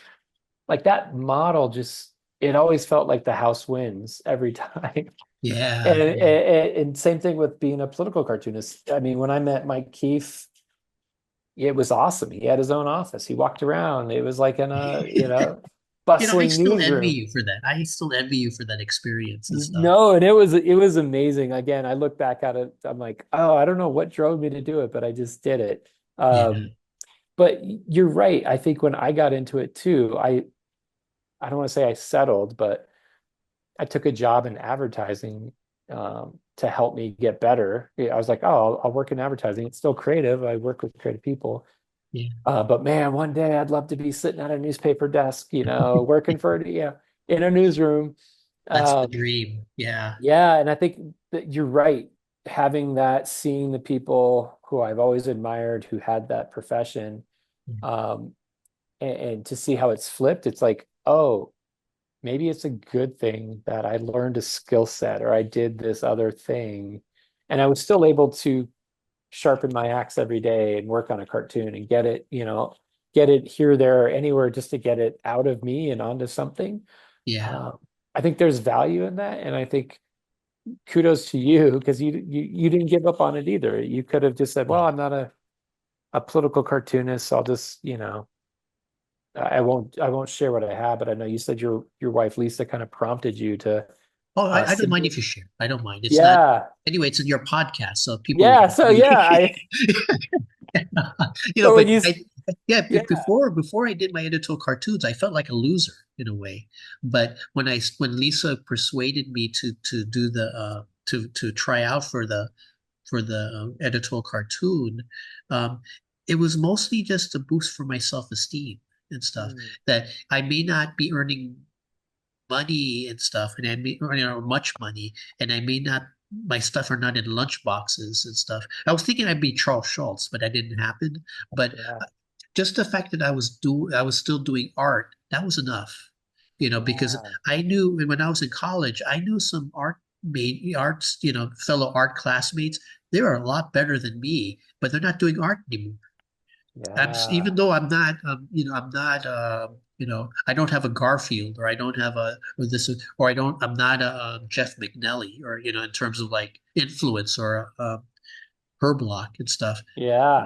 Like that model just, it always felt like the house wins every time. And, yeah, and same thing with being a political cartoonist. I mean, when I met Mike Keefe, it was awesome. He had his own office. He walked around. It was like in a, yeah. I bustling still envy newsroom. you for that. I still envy you for that experience and stuff. No, and it was amazing. Again, I look back at it, I'm like, oh, I don't know what drove me to do it, but I just did it. Yeah, But you're right. I think when I got into it too, I don't want to say I settled, but I took a job in advertising to help me get better. I was like, oh, I'll work in advertising. It's still creative. I work with creative people. yeah. But man, one day I'd love to be sitting at a newspaper desk, working for, in a newsroom. That's the Um, dream. Yeah. yeah, and I think that you're right. Having that, seeing the people who I've always admired who had that profession, um, and to see how it's flipped, it's like, oh, maybe it's a good thing that I learned a skill set or I did this other thing, and I was still able to sharpen my axe every day and work on a cartoon and get it here, there, or anywhere just to get it out of me and onto something. Yeah. Um, I think there's value in that, and I think kudos to you because you didn't give up on it either. You could have just said, "Well, I'm not a political cartoonist, so I'll just, I won't share what I have." But I know you said your wife Lisa kind of prompted you to Oh, I don't mind submit. if you share. I don't mind. It's not, Yeah, anyway, it's in your podcast, so people, yeah. So yeah, I so but when you yeah, yeah. before I did my editorial cartoons, I felt like a loser in a way. But when Lisa persuaded me to do the to try out for the editorial cartoon, um, it was mostly just a boost for my self-esteem and stuff. Mm, That I may not be earning money and stuff, and I may, much money, and I may not, my stuff are not in lunch boxes and stuff. I was thinking I'd be Charles Schultz, but that didn't happen. But yeah, just the fact that I was still doing art, that was enough, because yeah, I knew when I was in college, I knew some arts, fellow art classmates. They are a lot better than me, but they're not doing art anymore. yeah, Even though I'm not, I'm not, I don't have a Garfield, or I don't have or I'm not a Jeff McNelly, or in terms of like influence, or Herblock and stuff, yeah,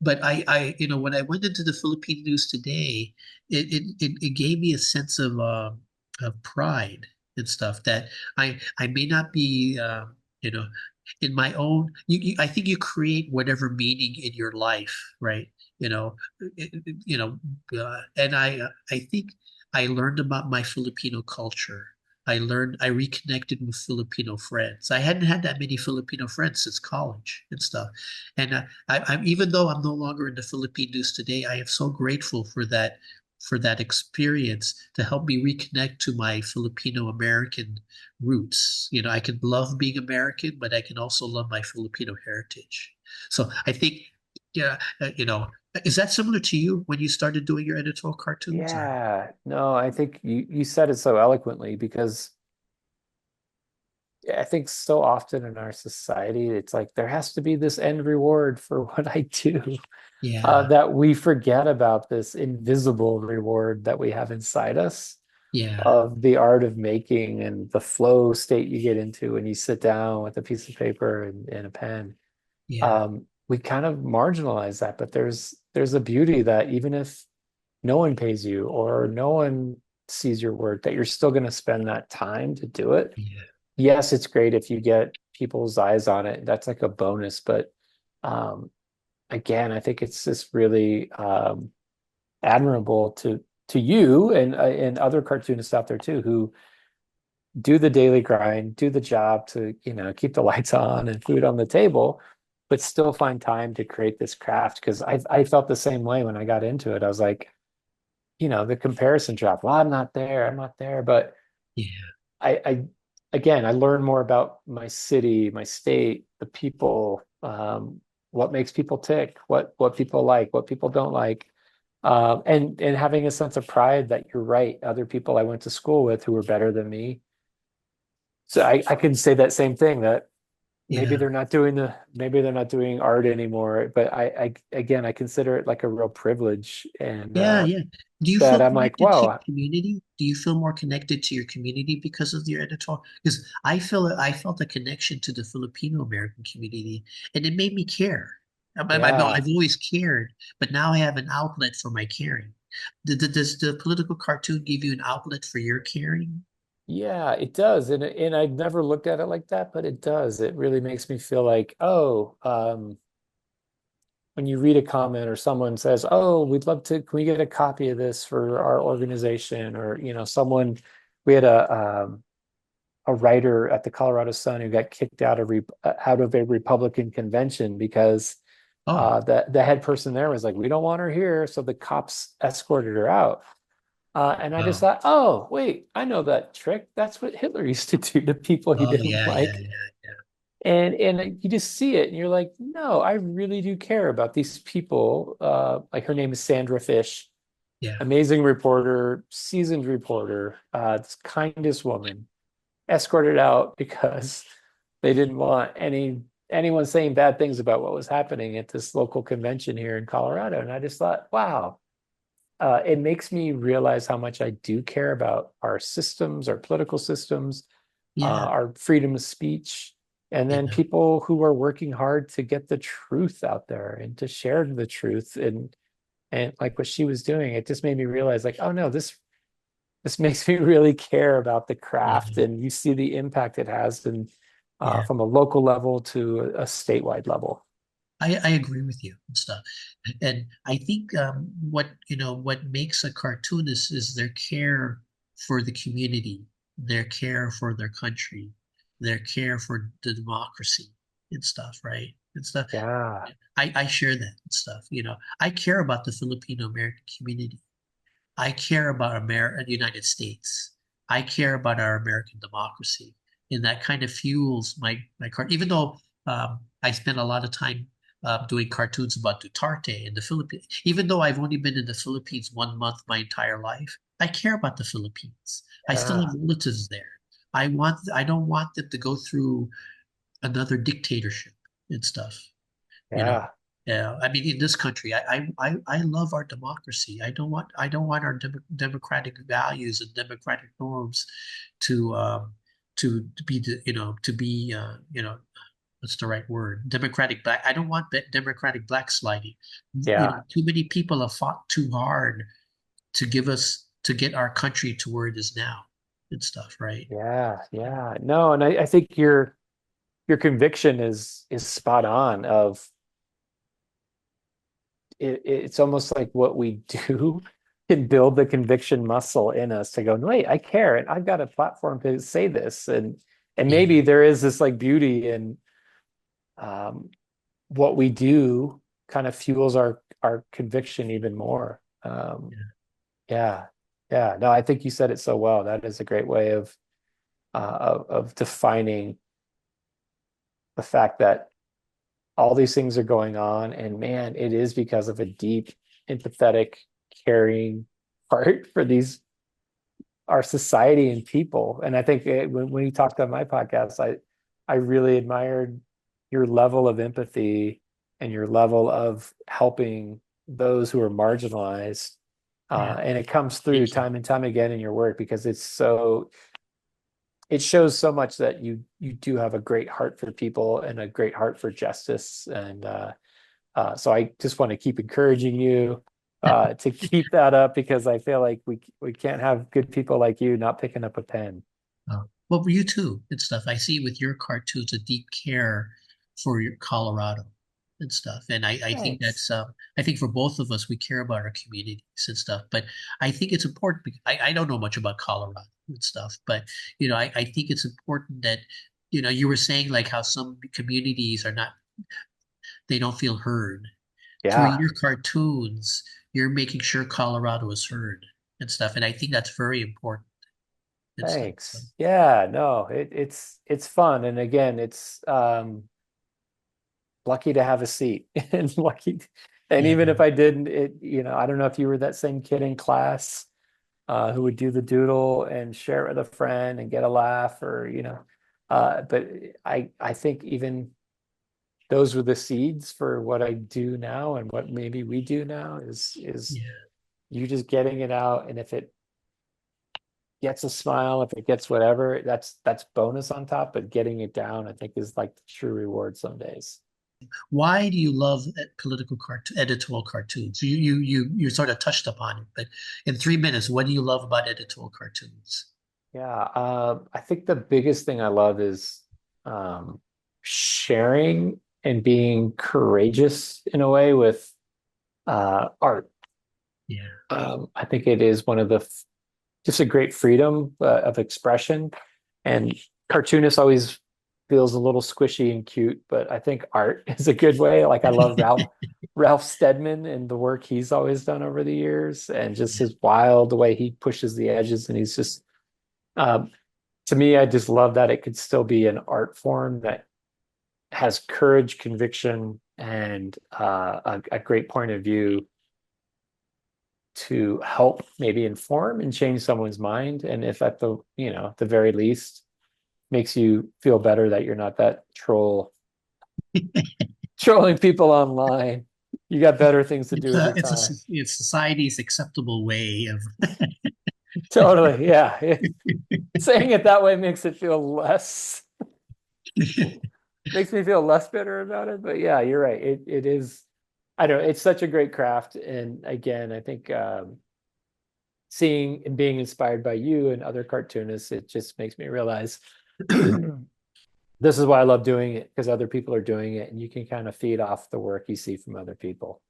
But when I went into the Philippine news today, it gave me a sense of pride and stuff that I may not be, you know, in my own. I think you create whatever meaning in your life, right? You know, and I think I learned about my Filipino culture I reconnected with Filipino friends. I hadn't had that many Filipino friends since college and stuff. And I'm even though I'm no longer in the Philippine news today, I am so grateful for that experience to help me reconnect to my Filipino American roots. You know, I can love being American, but I can also love my Filipino heritage. So I think, yeah, is that similar to you when you started doing your editorial cartoons, or? Yeah, no, I think you said it so eloquently because I think so often in our society, it's like there has to be this end reward for what I do, Yeah, that we forget about this invisible reward that we have inside us yeah, of the art of making and the flow state you get into when you sit down with a piece of paper and a pen. yeah, We kind of marginalize that, but there's a beauty that even if no one pays you or no one sees your work, that you're still going to spend that time to do it. yeah, Yes, it's great if you get people's eyes on it. That's like a bonus, but um, again, I think it's just really admirable to you and other cartoonists out there too who do the daily grind, do the job to, keep the lights on and food on the table, but still find time to create this craft. Because I felt the same way when I got into it. I was like, the comparison trap. Well, I'm not there. But yeah, I again, I learned more about my city, my state, the people, what makes people tick, what people like, what people don't like. And having a sense of pride that you're right. Other people I went to school with who were better than me. So I can say that same thing that yeah, maybe they're not doing art anymore. But I again I consider it like a real privilege and yeah, yeah. Do you feel that I'm like, connected to your wow, community? Do you feel more connected to your community because of your editorial? Because I felt a connection to the Filipino American community, and it made me care. yeah. I've always cared, but now I have an outlet for my caring. Does the political cartoon give you an outlet for your caring? Yeah, it does. And I've never looked at it like that, but it does. It really makes me feel like, oh, when you read a comment or someone says, "Oh, we'd love to, can we get a copy of this for our organization?" Or, we had a writer at the Colorado Sun who got kicked out of a Republican convention because Oh, the head person there was like, "We don't want her here," so the cops escorted her out. And I just oh, thought, oh, wait, I know that trick. That's what Hitler used to do to people he oh, didn't yeah, yeah, like. yeah, And you just see it, and you're like, no, I really do care about these people. Like her name is Sandra Fish, yeah, amazing reporter, seasoned reporter, this kindest woman, escorted out because they didn't want anyone saying bad things about what was happening at this local convention here in Colorado. And I just thought, wow, it makes me realize how much I do care about our systems, our political systems, yeah, our freedom of speech, and yeah, then people who are working hard to get the truth out there and to share the truth. And like what she was doing, it just made me realize, like, oh no, this makes me really care about the yeah, craft, and you see the impact it has, and yeah. from a local level to a statewide level. I agree with you and stuff. And I think what makes a cartoonist is their care for the community, their care for their country, their care for the democracy and stuff, right? And stuff. Yeah, I share that and stuff. I care about the Filipino American community. I care about the United States. I care about our American democracy, and that kind of fuels my cart. Even though I spent a lot of time doing cartoons about Duterte in the Philippines, even though I've only been in the Philippines 1 month my entire life, I care about the Philippines. I still have yeah, relatives there. I don't want them to go through another dictatorship and stuff you know. yeah, Yeah, I mean, in this country, I love our democracy. I don't want our democratic values and democratic norms to to be to be what's the right word? Democratic black. I don't want democratic blacksliding. yeah. Too many people have fought too hard to get our country to where it is now and stuff, right? Yeah, yeah. No, and I think your conviction is spot on of it's almost like what we do. can build the conviction muscle in us to go, wait, I care, and I've got a platform to say this, and Yeah, maybe there is this like beauty in um, what we do kind of fuels our conviction even more. yeah, Yeah, yeah. No, I think you said it so well. That is a great way of defining the fact that all these things are going on, and man, it is because of a deep, empathetic, caring heart for these our society and people. And I think when you talked on my podcast, I really admired your level of empathy and your level of helping those who are marginalized. yeah. And it comes through Thank you. time and time again in your work because it shows so much that you do have a great heart for people and a great heart for justice. And so I just want to keep encouraging you to keep that up because I feel like we can't have good people like you not picking up a pen. Well, for you too and stuff. I see with your cartoons a deep care for your Colorado and stuff. And I think Thanks. I think for both of us, we care about our communities and stuff. But I think it's important because I don't know much about Colorado and stuff, but I think it's important that, you were saying like how some communities are not, they don't feel heard. Through Yeah, your cartoons, you're making sure Colorado is heard and stuff. And I think that's very important and stuff. So, thanks. Yeah, no, it's fun. And again, it's lucky to have a seat and lucky and yeah, even if I didn't, I don't know if you were that same kid in class who would do the doodle and share it with a friend and get a laugh or but I think even those were the seeds for what I do now and what maybe we do now is yeah. you just getting it out, and if it gets a smile, if it gets whatever, that's bonus on top, but getting it down I think is like the true reward some days. Why do you love political editorial cartoons? You sort of touched upon it, but in 3 minutes, what do you love about editorial cartoons? Yeah, I think the biggest thing I love is um, sharing and being courageous in a way with art. Yeah, I think it is one of the just a great freedom of expression. And cartoonist always feels a little squishy and cute, but I think art is a good way. Like I love Ralph Steadman and the work he's always done over the years, and just his wild the way he pushes the edges, and he's just um, to me, I just love that it could still be an art form that has courage, conviction, and a great point of view to help maybe inform and change someone's mind. And if at the very least makes you feel better that you're not that trolling people online. You got better things to do with your time. it's society's acceptable way of. Totally. Yeah. Saying it that way makes it feel less, makes me feel less bitter about it. But yeah, you're right. It is, I don't know, it's such a great craft. And again, I think seeing and being inspired by you and other cartoonists, it just makes me realize this is why I love doing it because other people are doing it and you can kind of feed off the work you see from other people.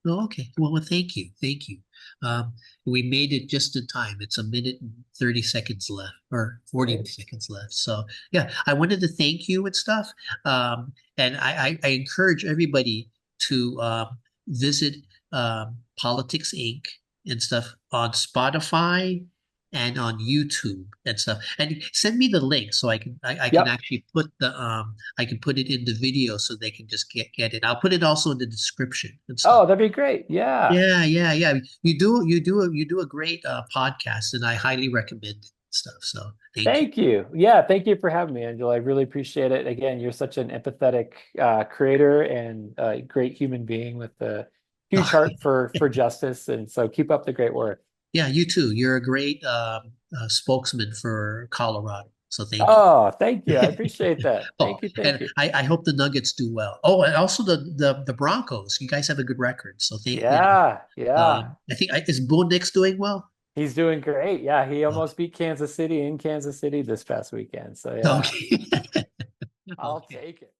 Oh, okay. Well, thank you. Thank you. Um, we made it just in time. It's a minute and 30 seconds left, or 40 Great. seconds left. So, yeah, I wanted to thank you and stuff. And I encourage everybody to visit Politics Inc. and stuff on Spotify and on YouTube and stuff. And send me the link so I can Yep. actually put I can put it in the video so they can just get it. I'll put it also in the description and stuff. Oh, that'd be great. Yeah. Yeah, yeah, yeah. You do a great podcast, and I highly recommend it and stuff. So thank you. Thank you. Yeah, thank you for having me, Angela. I really appreciate it. Again, you're such an empathetic creator and a great human being with a huge heart for justice. And so keep up the great work. Yeah, you too. You're a great spokesman for Colorado. So thank you. Oh, thank you. I appreciate that. Oh, Thank you. Thank and you. I hope the Nuggets do well. Oh, and also the Broncos. You guys have a good record. So Yeah, yeah. I think is Bo Nix doing well? He's doing great. Yeah, he Oh, almost beat Kansas City in Kansas City this past weekend. So yeah, okay. I'll Okay. take it.